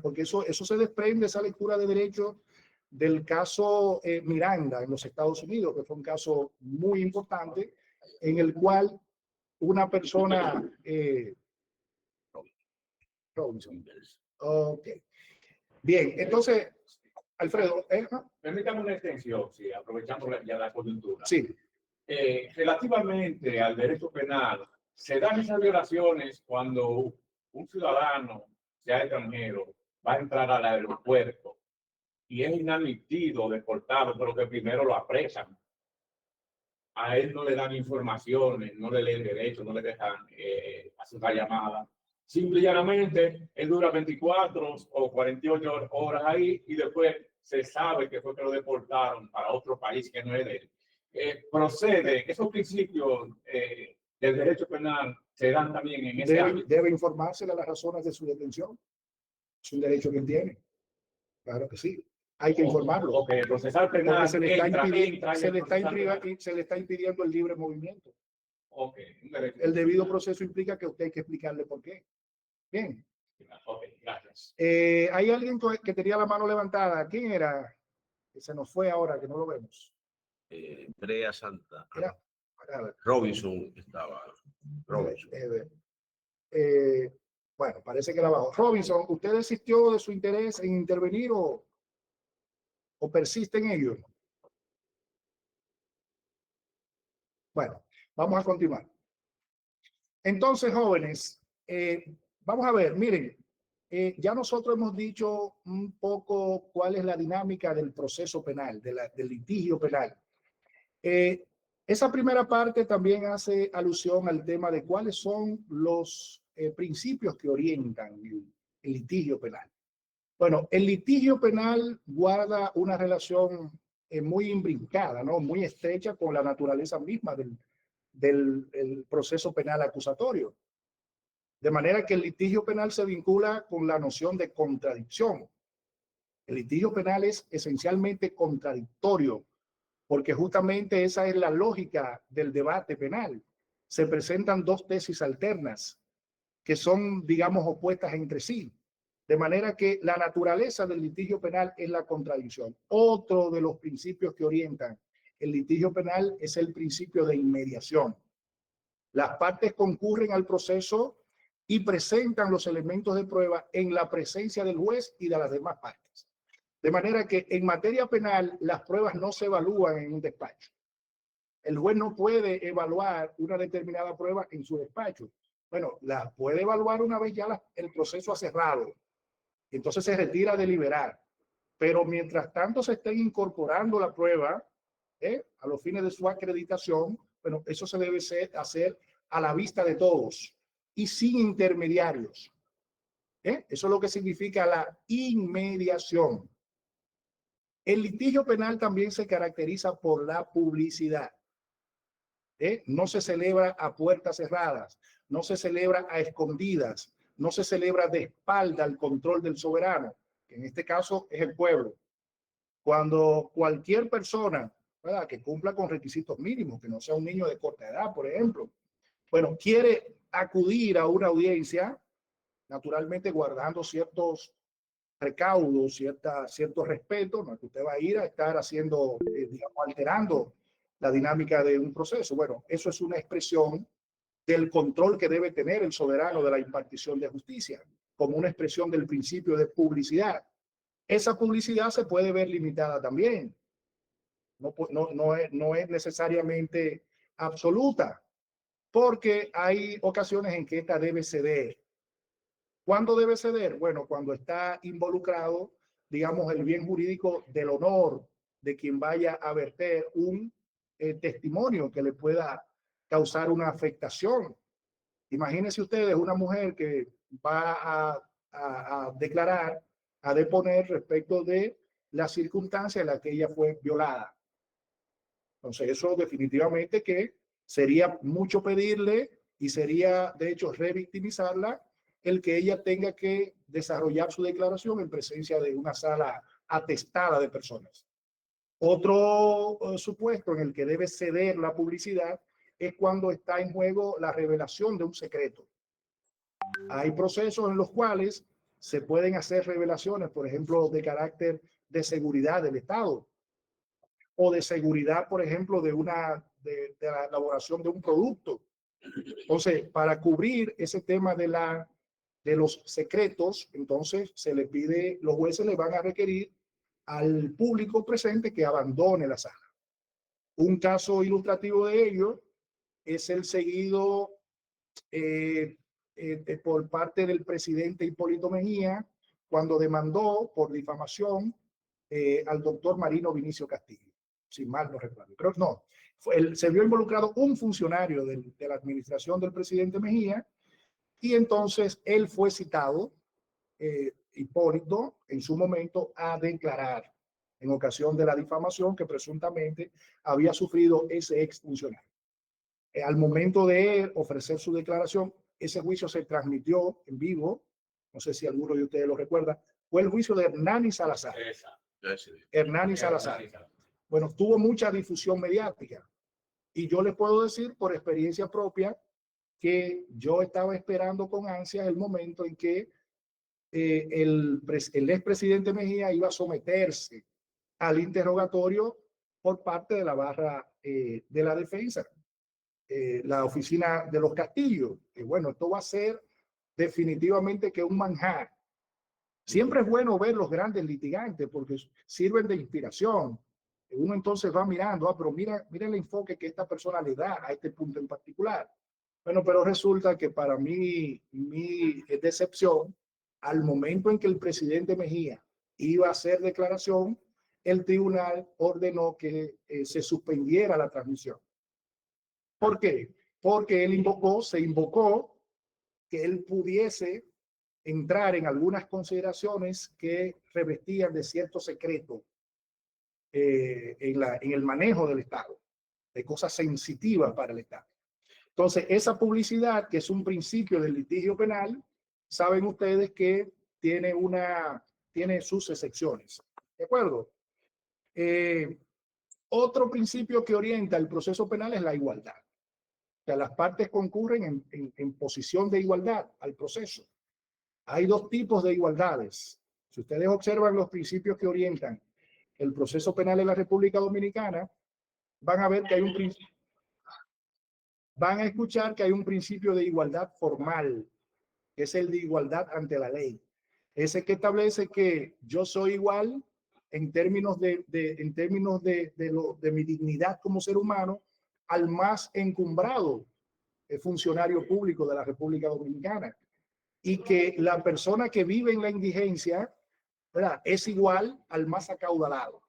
Speaker 2: Porque eso se desprende, esa lectura de derecho del caso Miranda en los Estados Unidos, que fue un caso muy importante en el cual una persona... Robinson. Ok. Bien, entonces, Alfredo,
Speaker 4: permítame una extensión, sí, aprovechando ya la coyuntura.
Speaker 2: Sí.
Speaker 4: Relativamente al derecho penal, se dan esas violaciones cuando un ciudadano, sea extranjero, va a entrar al aeropuerto y es inadmitido deportado, pero que primero lo apresan. A él no le dan informaciones, no le leen derecho, no le dejan hacer una llamada. Simple y llanamente, él dura 24 o 48 horas ahí y después se sabe que fue que lo deportaron para otro país que no es de él. Procede, esos principios del derecho penal se dan también en ese ámbito.
Speaker 2: Debe informársele las razones de su detención. Es un derecho que él tiene. Claro que sí. Hay que informarlo.
Speaker 4: Ok, procesar penal
Speaker 2: se le está impidiendo el libre movimiento.
Speaker 4: Okay,
Speaker 2: el debido proceso implica que usted hay que explicarle por qué. Bien.
Speaker 4: Okay, gracias.
Speaker 2: Hay alguien que tenía la mano levantada. ¿Quién era? Que se nos fue ahora, que no lo vemos.
Speaker 6: Brea Santa.
Speaker 2: Era,
Speaker 6: Robinson estaba. Robinson.
Speaker 2: Bueno, parece que la bajó. Robinson, ¿usted desistió de su interés en intervenir o persiste en ello? Bueno, vamos a continuar. Entonces, jóvenes, vamos a ver, miren, ya nosotros hemos dicho un poco cuál es la dinámica del proceso penal, del litigio penal. Esa primera parte también hace alusión al tema de cuáles son los principios que orientan el litigio penal. Bueno, el litigio penal guarda una relación muy imbrincada, ¿no? Muy estrecha con la naturaleza misma del proceso penal acusatorio. De manera que el litigio penal se vincula con la noción de contradicción. El litigio penal es esencialmente contradictorio, porque justamente esa es la lógica del debate penal. Se presentan dos tesis alternas que son, digamos, opuestas entre sí. De manera que la naturaleza del litigio penal es la contradicción. Otro de los principios que orientan el litigio penal es el principio de inmediación. Las partes concurren al proceso y presentan los elementos de prueba en la presencia del juez y de las demás partes. De manera que en materia penal las pruebas no se evalúan en un despacho. El juez no puede evaluar una determinada prueba en su despacho. Bueno, la puede evaluar una vez ya el proceso ha cerrado. Entonces se retira a deliberar. Pero mientras tanto se estén incorporando la prueba a los fines de su acreditación, bueno, eso se debe hacer a la vista de todos y sin intermediarios. Eso es lo que significa la inmediación. El litigio penal también se caracteriza por la publicidad. No se celebra a puertas cerradas, no se celebra a escondidas, no se celebra de espalda al control del soberano, que en este caso es el pueblo. Cuando cualquier persona, ¿verdad?, que cumpla con requisitos mínimos, que no sea un niño de corta edad, por ejemplo, bueno, quiere acudir a una audiencia, naturalmente guardando ciertos recaudos, cierto respeto, no es que usted va a ir a estar haciendo, digamos, alterando la dinámica de un proceso. Bueno, eso es una expresión del control que debe tener el soberano de la impartición de justicia, como una expresión del principio de publicidad. Esa publicidad se puede ver limitada también. No es necesariamente absoluta, porque hay ocasiones en que esta debe ceder. ¿Cuándo debe ceder? Bueno, cuando está involucrado, digamos, el bien jurídico del honor de quien vaya a verter un testimonio que le pueda causar una afectación. Imagínense ustedes una mujer que va a declarar, a deponer respecto de la circunstancia en la que ella fue violada. Entonces, eso definitivamente que sería mucho pedirle y sería, de hecho, revictimizarla el que ella tenga que desarrollar su declaración en presencia de una sala atestada de personas. Otro supuesto en el que debe ceder la publicidad es cuando está en juego la revelación de un secreto. Hay procesos en los cuales se pueden hacer revelaciones, por ejemplo, de carácter de seguridad del Estado o de seguridad, por ejemplo, de la elaboración de un producto. Entonces, para cubrir ese tema de los secretos, entonces se le pide, los jueces le van a requerir al público presente que abandone la sala. Un caso ilustrativo de ello es el seguido por parte del presidente Hipólito Mejía cuando demandó por difamación al doctor Marino Vinicio Castillo, si mal no recuerdo. Pero no, se vio involucrado un funcionario de la administración del presidente Mejía y entonces él fue citado, Hipólito, en su momento a declarar en ocasión de la difamación que presuntamente había sufrido ese exfuncionario. Al momento de ofrecer su declaración, ese juicio se transmitió en vivo, no sé si alguno de ustedes lo recuerda, fue el juicio de Hernani Salazar. Hernani Salazar. Bueno, tuvo mucha difusión mediática y yo les puedo decir por experiencia propia que yo estaba esperando con ansias el momento en que el expresidente Mejía iba a someterse al interrogatorio por parte de la barra de la defensa, la oficina de los Castillos. Y bueno, esto va a ser definitivamente que un manjar. Siempre es bueno ver los grandes litigantes porque sirven de inspiración. Uno entonces va mirando, pero mira el enfoque que esta persona le da a este punto en particular. Bueno, pero resulta que para mí, mi decepción, al momento en que el presidente Mejía iba a hacer declaración, el tribunal ordenó que se suspendiera la transmisión. ¿Por qué? Porque se invocó que él pudiese entrar en algunas consideraciones que revestían de cierto secreto. en el manejo del Estado, de cosas sensitivas para el Estado. Entonces, esa publicidad, que es un principio del litigio penal, saben ustedes que tiene sus excepciones. ¿De acuerdo? Otro principio que orienta el proceso penal es la igualdad. O sea, las partes concurren en posición de igualdad al proceso. Hay dos tipos de igualdades. Si ustedes observan los principios que orientan el proceso penal en la República Dominicana, van a ver que hay un principio. Van a escuchar que hay un principio de igualdad formal, que es el de igualdad ante la ley. Ese que establece que yo soy igual en términos de mi dignidad como ser humano al más encumbrado funcionario público de la República Dominicana. Y que la persona que vive en la indigencia, ¿verdad?, es igual al más acaudalado.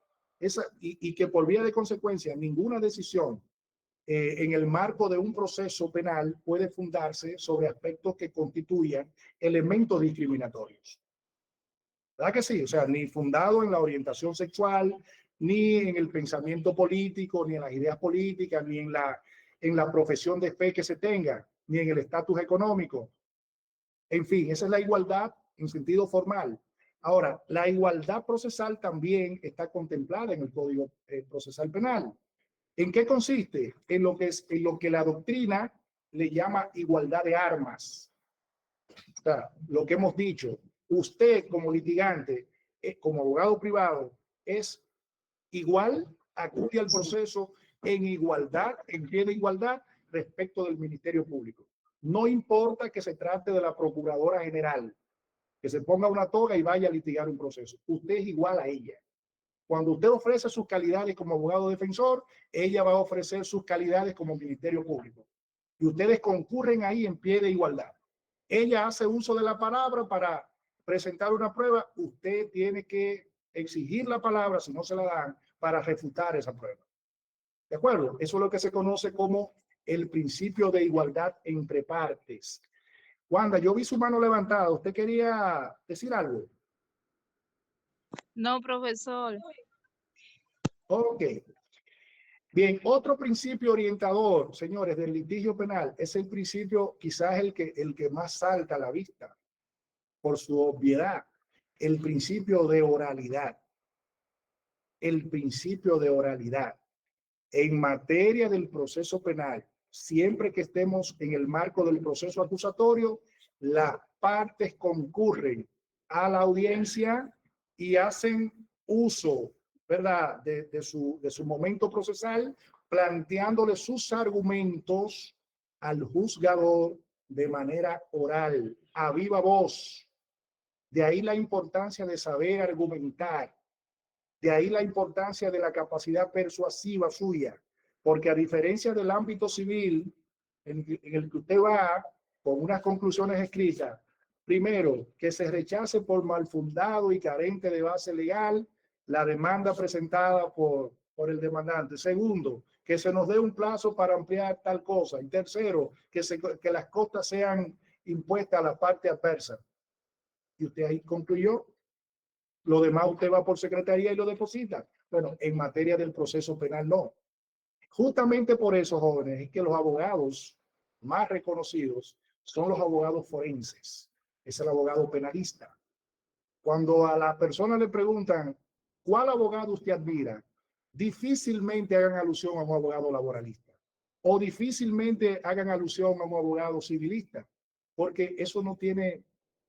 Speaker 2: Y que por vía de consecuencia ninguna decisión en el marco de un proceso penal puede fundarse sobre aspectos que constituyan elementos discriminatorios. ¿Verdad que sí? O sea, ni fundado en la orientación sexual, ni en el pensamiento político, ni en las ideas políticas, ni en la profesión de fe que se tenga, ni en el estatus económico. En fin, esa es la igualdad en sentido formal. Ahora, la igualdad procesal también está contemplada en el Código Procesal Penal. ¿En qué consiste? En lo que la doctrina le llama igualdad de armas. O sea, lo que hemos dicho, usted como litigante, como abogado privado, es igual, acude al proceso en igualdad, en pie de igualdad respecto del Ministerio Público. No importa que se trate de la Procuradora General, que se ponga una toga y vaya a litigar un proceso. Usted es igual a ella. Cuando usted ofrece sus calidades como abogado defensor, ella va a ofrecer sus calidades como Ministerio Público. Y ustedes concurren ahí en pie de igualdad. Ella hace uso de la palabra para presentar una prueba. Usted tiene que exigir la palabra, si no se la dan, para refutar esa prueba. ¿De acuerdo? Eso es lo que se conoce como el principio de igualdad entre partes. Wanda, yo vi su mano levantada. ¿Usted quería decir algo?
Speaker 7: No, profesor.
Speaker 2: Ok. Bien, otro principio orientador, señores, del litigio penal es el principio, quizás el que más salta a la vista por su obviedad, el principio de oralidad. El principio de oralidad. En materia del proceso penal, siempre que estemos en el marco del proceso acusatorio, las partes concurren a la audiencia y hacen uso, ¿verdad?, de su momento procesal, planteándole sus argumentos al juzgador de manera oral, a viva voz. De ahí la importancia de saber argumentar. De ahí la importancia de la capacidad persuasiva suya, porque a diferencia del ámbito civil, en el que usted va con unas conclusiones escritas, primero, que se rechace por malfundado y carente de base legal la demanda presentada por el demandante. Segundo, que se nos dé un plazo para ampliar tal cosa. Y tercero, que las costas sean impuestas a la parte adversa. Y usted ahí concluyó. Lo demás usted va por secretaría y lo deposita. Bueno, en materia del proceso penal no. Justamente por eso, jóvenes, es que los abogados más reconocidos son los abogados forenses. Es el abogado penalista. Cuando a la persona le preguntan, ¿cuál abogado usted admira?, difícilmente hagan alusión a un abogado laboralista o difícilmente hagan alusión a un abogado civilista, porque eso no tiene,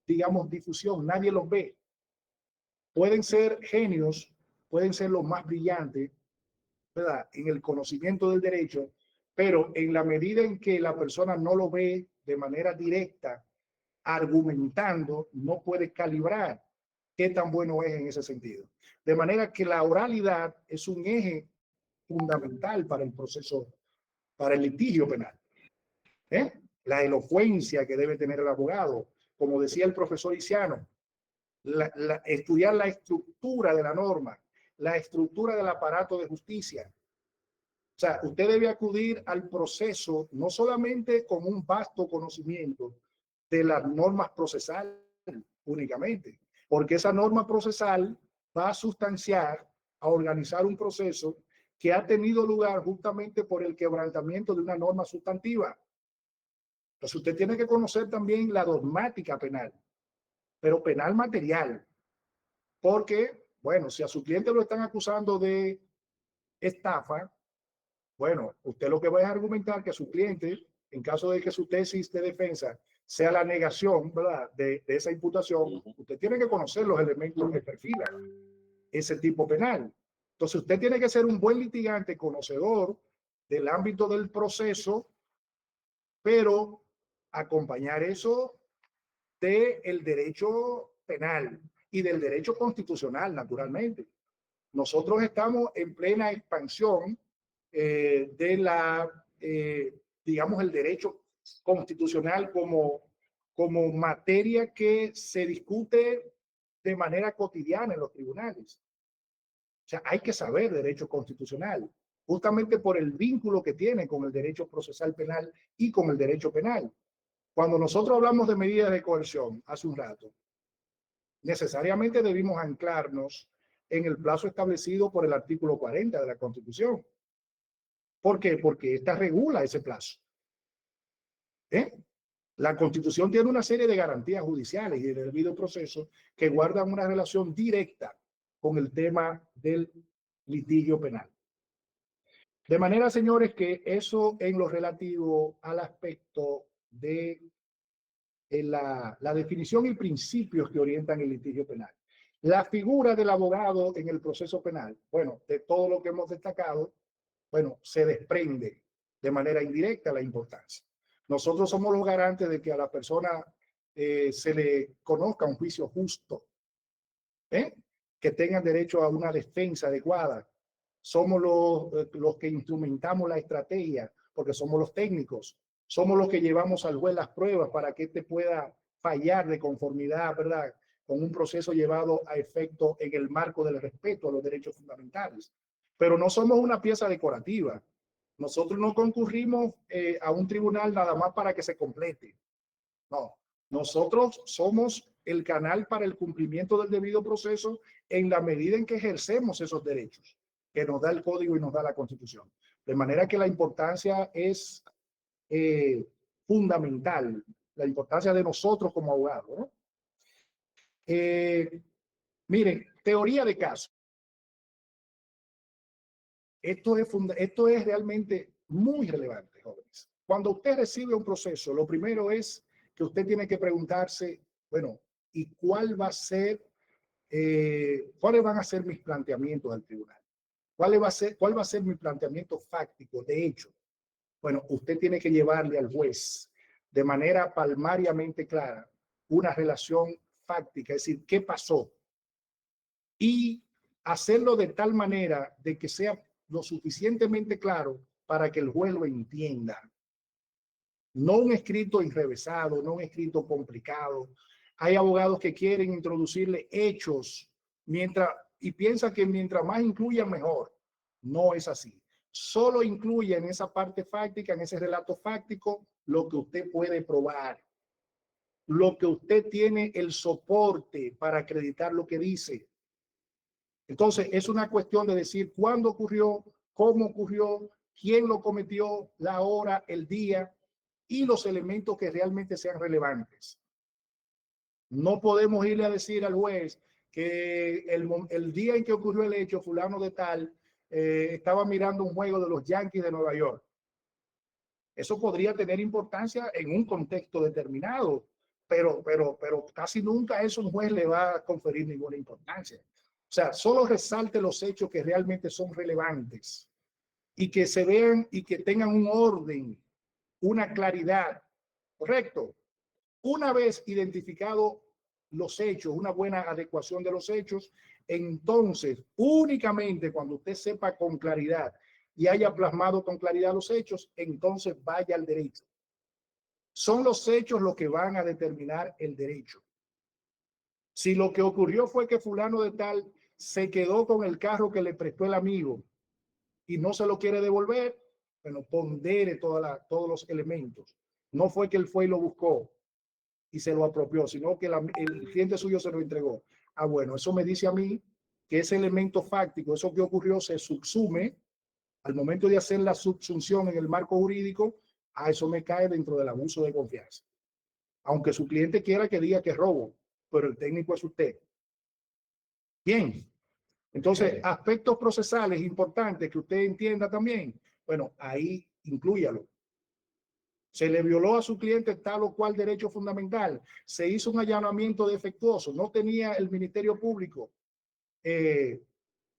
Speaker 2: digamos, difusión. Nadie los ve. Pueden ser genios, pueden ser los más brillantes, ¿verdad?, en el conocimiento del derecho, pero en la medida en que la persona no lo ve de manera directa, argumentando, no puede calibrar qué tan bueno es en ese sentido. De manera que la oralidad es un eje fundamental para el proceso, para el litigio penal. La elocuencia que debe tener el abogado, como decía el profesor Isiano, estudiar la estructura de la norma, la estructura del aparato de justicia. O sea, usted debe acudir al proceso no solamente con un vasto conocimiento de las normas procesales únicamente, porque esa norma procesal va a sustanciar a organizar un proceso que ha tenido lugar justamente por el quebrantamiento de una norma sustantiva. Entonces usted tiene que conocer también la dogmática penal, pero penal material, porque, bueno, si a su cliente lo están acusando de estafa, bueno, usted lo que va a argumentar que a su cliente, en caso de que su tesis de defensa sea la negación, ¿verdad?, de esa imputación, usted tiene que conocer los elementos que perfilan ese tipo penal. Entonces usted tiene que ser un buen litigante, conocedor del ámbito del proceso, pero acompañar eso del derecho penal y del derecho constitucional, naturalmente. Nosotros estamos en plena expansión de digamos, el derecho constitucional como materia que se discute de manera cotidiana en los tribunales. O sea, hay que saber derecho constitucional, justamente por el vínculo que tiene con el derecho procesal penal y con el derecho penal. Cuando nosotros hablamos de medidas de coerción hace un rato, necesariamente debimos anclarnos en el plazo establecido por el artículo 40 de la Constitución. ¿Por qué? Porque esta regula ese plazo. La Constitución tiene una serie de garantías judiciales y de debido proceso que guardan una relación directa con el tema del litigio penal. De manera, señores, que eso en lo relativo al aspecto de la definición y principios que orientan el litigio penal. La figura del abogado en el proceso penal, bueno, de todo lo que hemos destacado, bueno, se desprende de manera indirecta la importancia. Nosotros somos los garantes de que a la persona se le conozca un juicio justo, que tengan derecho a una defensa adecuada. Somos los que instrumentamos la estrategia, porque somos los técnicos. Somos los que llevamos al juez las pruebas para que éste pueda fallar de conformidad, ¿verdad?, con un proceso llevado a efecto en el marco del respeto a los derechos fundamentales. Pero no somos una pieza decorativa. Nosotros no concurrimos a un tribunal nada más para que se complete. No, nosotros somos el canal para el cumplimiento del debido proceso en la medida en que ejercemos esos derechos que nos da el Código y nos da la Constitución. De manera que la importancia es fundamental, la importancia de nosotros como abogados, ¿no? Miren, teoría de caso. Esto es realmente muy relevante, jóvenes. Cuando usted recibe un proceso, lo primero es que usted tiene que preguntarse, bueno, ¿y cuál va a ser, cuáles van a ser mis planteamientos al tribunal? ¿Cuál va a ser mi planteamiento fáctico, de hecho? Bueno, usted tiene que llevarle al juez de manera palmariamente clara una relación fáctica, es decir, ¿qué pasó? Y hacerlo de tal manera de que sea lo suficientemente claro para que el juez lo entienda. No un escrito enrevesado, no un escrito complicado. Hay abogados que quieren introducirle hechos y piensan que mientras más incluyan, mejor. No es así. Solo incluye en esa parte fáctica, en ese relato fáctico, lo que usted puede probar, lo que usted tiene el soporte para acreditar lo que dice. Entonces, es una cuestión de decir cuándo ocurrió, cómo ocurrió, quién lo cometió, la hora, el día y los elementos que realmente sean relevantes. No podemos irle a decir al juez que el día en que ocurrió el hecho, fulano de tal, estaba mirando un juego de los Yankees de Nueva York. Eso podría tener importancia en un contexto determinado, pero casi nunca eso un juez le va a conferir ninguna importancia. O sea, solo resalte los hechos que realmente son relevantes y que se vean y que tengan un orden, una claridad, ¿correcto? Una vez identificado los hechos, una buena adecuación de los hechos, entonces únicamente cuando usted sepa con claridad y haya plasmado con claridad los hechos, entonces vaya al derecho. Son los hechos los que van a determinar el derecho. Si lo que ocurrió fue que fulano de tal se quedó con el carro que le prestó el amigo y no se lo quiere devolver, bueno, pondere todos los elementos. No fue que él fue y lo buscó y se lo apropió, sino que el cliente suyo se lo entregó. Ah, bueno, eso me dice a mí que ese elemento fáctico, eso que ocurrió, se subsume al momento de hacer la subsunción en el marco jurídico, a eso me cae dentro del abuso de confianza. Aunque su cliente quiera que diga que es robo, pero el técnico es usted. Bien. Entonces, aspectos procesales importantes que usted entienda también. Bueno, ahí inclúyalo. Se le violó a su cliente tal o cual derecho fundamental. Se hizo un allanamiento defectuoso. No tenía el Ministerio Público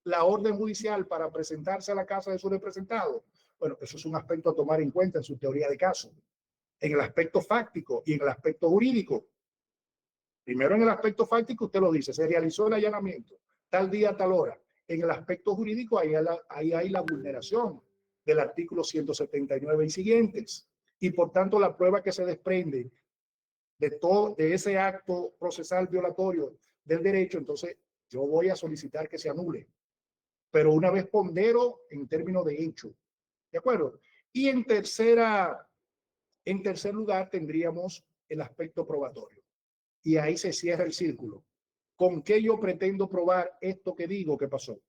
Speaker 2: la orden judicial para presentarse a la casa de su representado. Bueno, eso es un aspecto a tomar en cuenta en su teoría de caso. En el aspecto fáctico y en el aspecto jurídico. Primero, en el aspecto fáctico, usted lo dice, se realizó el allanamiento, tal día, tal hora. En el aspecto jurídico, ahí hay la vulneración del artículo 179 y siguientes. Y por tanto, la prueba que se desprende de ese acto procesal violatorio del derecho, entonces yo voy a solicitar que se anule. Pero una vez pondero en términos de hecho. ¿De acuerdo? Y en tercer lugar, tendríamos el aspecto probatorio. Y ahí se cierra el círculo. ¿Con qué yo pretendo probar esto que digo que pasó?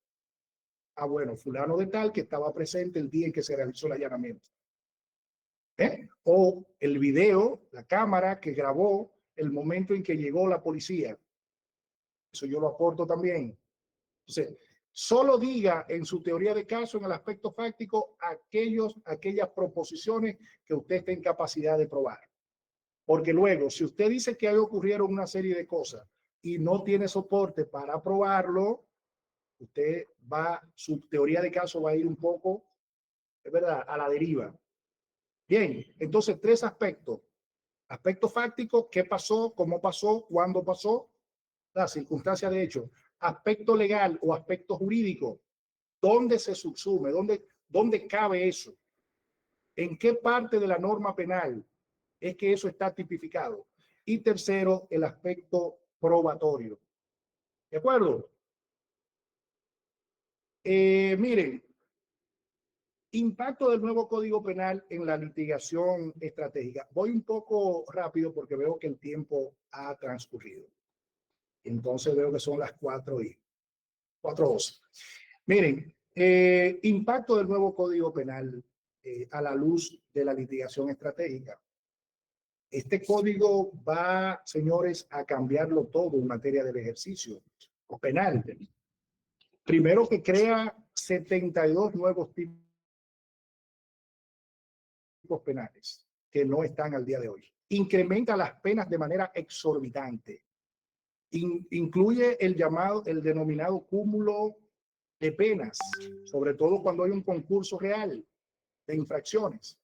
Speaker 2: Ah, bueno, fulano de tal que estaba presente el día en que se realizó el allanamiento. O el video, la cámara que grabó el momento en que llegó la policía. Eso yo lo aporto también. Entonces, solo diga en su teoría de caso, en el aspecto fáctico, aquellas proposiciones que usted esté en capacidad de probar. Porque luego, si usted dice que ahí ocurrieron una serie de cosas y no tiene soporte para probarlo, su teoría de caso va a ir un poco, es verdad, a la deriva. Bien, entonces 3 aspectos. Aspecto fáctico, qué pasó, cómo pasó, cuándo pasó, la circunstancia de hecho. Aspecto legal o aspecto jurídico, ¿dónde se subsume? ¿Dónde cabe eso? ¿En qué parte de la norma penal es que eso está tipificado? Y tercero, el aspecto probatorio. ¿De acuerdo? Miren, impacto del nuevo Código Penal en la litigación estratégica. Voy un poco rápido porque veo que el tiempo ha transcurrido. Entonces veo que son las 4:12. Miren, impacto del nuevo Código Penal a la luz de la litigación estratégica. Este código va, señores, a cambiarlo todo en materia del ejercicio penal. Primero que crea 72 nuevos tipos penales que no están al día de hoy. Incrementa las penas de manera exorbitante. Incluye el denominado cúmulo de penas, sobre todo cuando hay un concurso real de infracciones.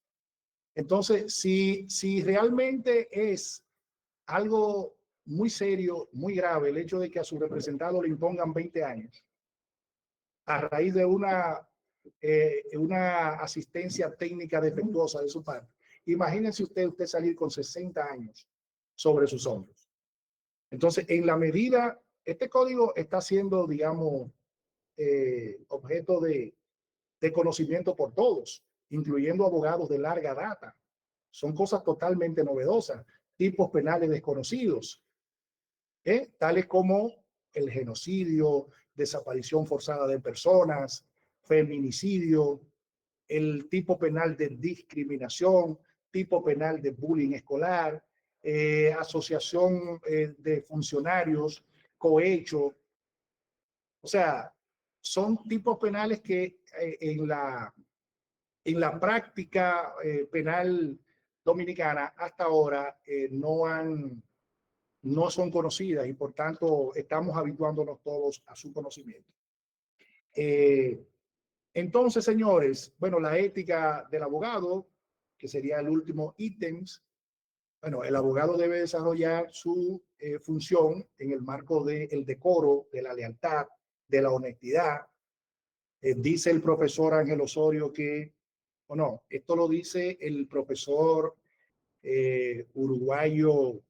Speaker 2: Entonces, si realmente es algo muy serio, muy grave, el hecho de que a su representado le impongan 20 años a raíz de una asistencia técnica defectuosa de su parte, imagínense usted salir con 60 años sobre sus hombros. Entonces, en la medida, este código está siendo, digamos, objeto de conocimiento por todos, incluyendo abogados de larga data. Son cosas totalmente novedosas, tipos penales desconocidos, tales como el genocidio, desaparición forzada de personas, feminicidio, el tipo penal de discriminación, tipo penal de bullying escolar, asociación de funcionarios, cohecho. O sea, son tipos penales que en la práctica penal dominicana hasta ahora no son conocidas y por tanto estamos habituándonos todos a su conocimiento. Entonces, señores, bueno, la ética del abogado, que sería el último ítem. Bueno, el abogado debe desarrollar su función en el marco del decoro, de la lealtad, de la honestidad. Dice el profesor Ángel Osorio que, o no, esto lo dice el profesor uruguayo,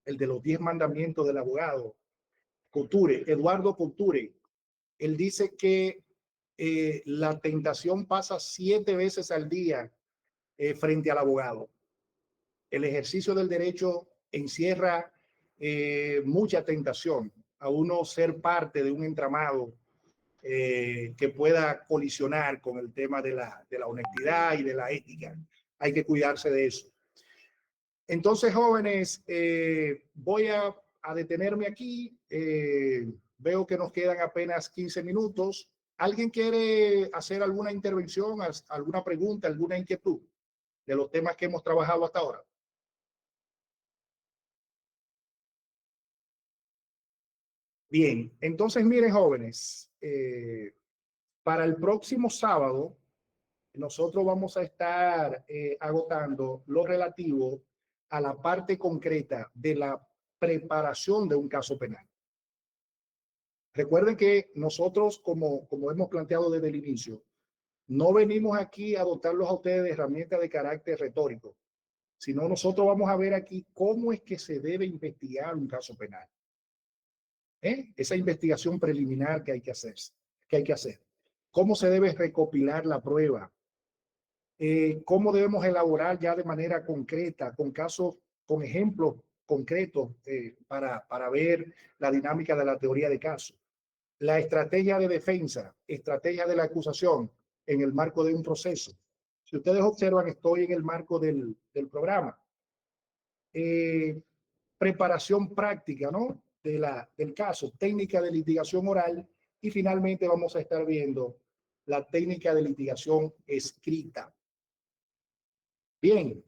Speaker 2: el de los 10 mandamientos del abogado, Couture, Eduardo Couture. Él dice que la tentación pasa 7 veces al día frente al abogado. El ejercicio del derecho encierra mucha tentación. a uno ser parte de un entramado que pueda colisionar con el tema de la honestidad y de la ética. Hay que cuidarse de eso. Entonces, jóvenes, voy a detenerme aquí. Veo que nos quedan apenas 15 minutos. ¿Alguien quiere hacer alguna intervención, alguna pregunta, alguna inquietud de los temas que hemos trabajado hasta ahora? Bien, entonces miren, jóvenes, para el próximo sábado nosotros vamos a estar agotando lo relativo a la parte concreta de la preparación de un caso penal. Recuerden que nosotros, como hemos planteado desde el inicio, no venimos aquí a dotarlos a ustedes de herramientas de carácter retórico, sino nosotros vamos a ver aquí cómo es que se debe investigar un caso penal. Esa investigación preliminar que hay que hacer. Cómo se debe recopilar la prueba. Cómo debemos elaborar ya de manera concreta, con casos, con ejemplos concretos para ver la dinámica de la teoría de caso. La estrategia de defensa, estrategia de la acusación en el marco de un proceso. Si ustedes observan, estoy en el marco del programa. Preparación práctica, ¿no? Del caso, técnica de litigación oral y finalmente vamos a estar viendo la técnica de litigación escrita. Bien.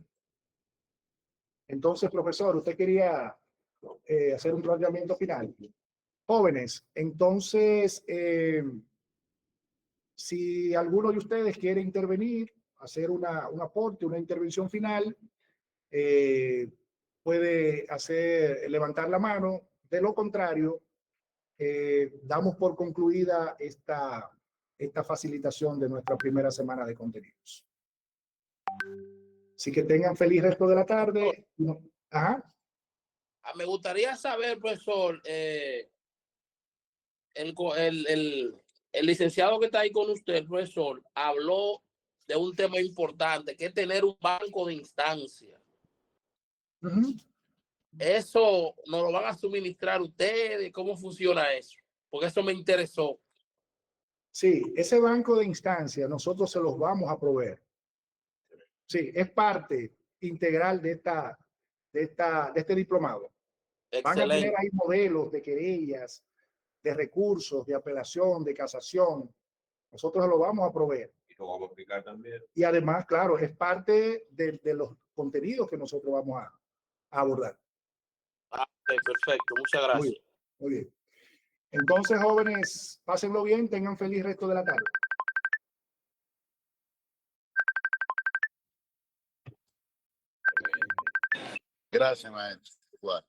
Speaker 2: Entonces, profesor, usted quería hacer un planteamiento final. Jóvenes, entonces, si alguno de ustedes quiere intervenir, hacer un aporte, una intervención final, puede levantar la mano. De lo contrario, damos por concluida esta facilitación de nuestra primera semana de contenidos. Así que tengan feliz resto de la tarde. Ajá.
Speaker 3: Me gustaría saber, profesor, el licenciado que está ahí con usted, profesor, habló de un tema importante, que es tener un banco de instancias. Eso nos lo van a suministrar ustedes. ¿Cómo funciona eso? Porque eso me interesó.
Speaker 2: Sí, ese banco de instancias nosotros se los vamos a proveer. Sí, es parte integral de este diplomado. Van a tener ahí modelos de querellas, de recursos, de apelación, de casación. Nosotros lo vamos a proveer.
Speaker 6: Y lo vamos a explicar también.
Speaker 2: Y además, claro, es parte de los contenidos que nosotros vamos a abordar.
Speaker 3: Perfecto, muchas gracias.
Speaker 2: Muy bien. Entonces, jóvenes, pásenlo bien, tengan feliz resto de la tarde.
Speaker 7: Gracias, maestro. Igual.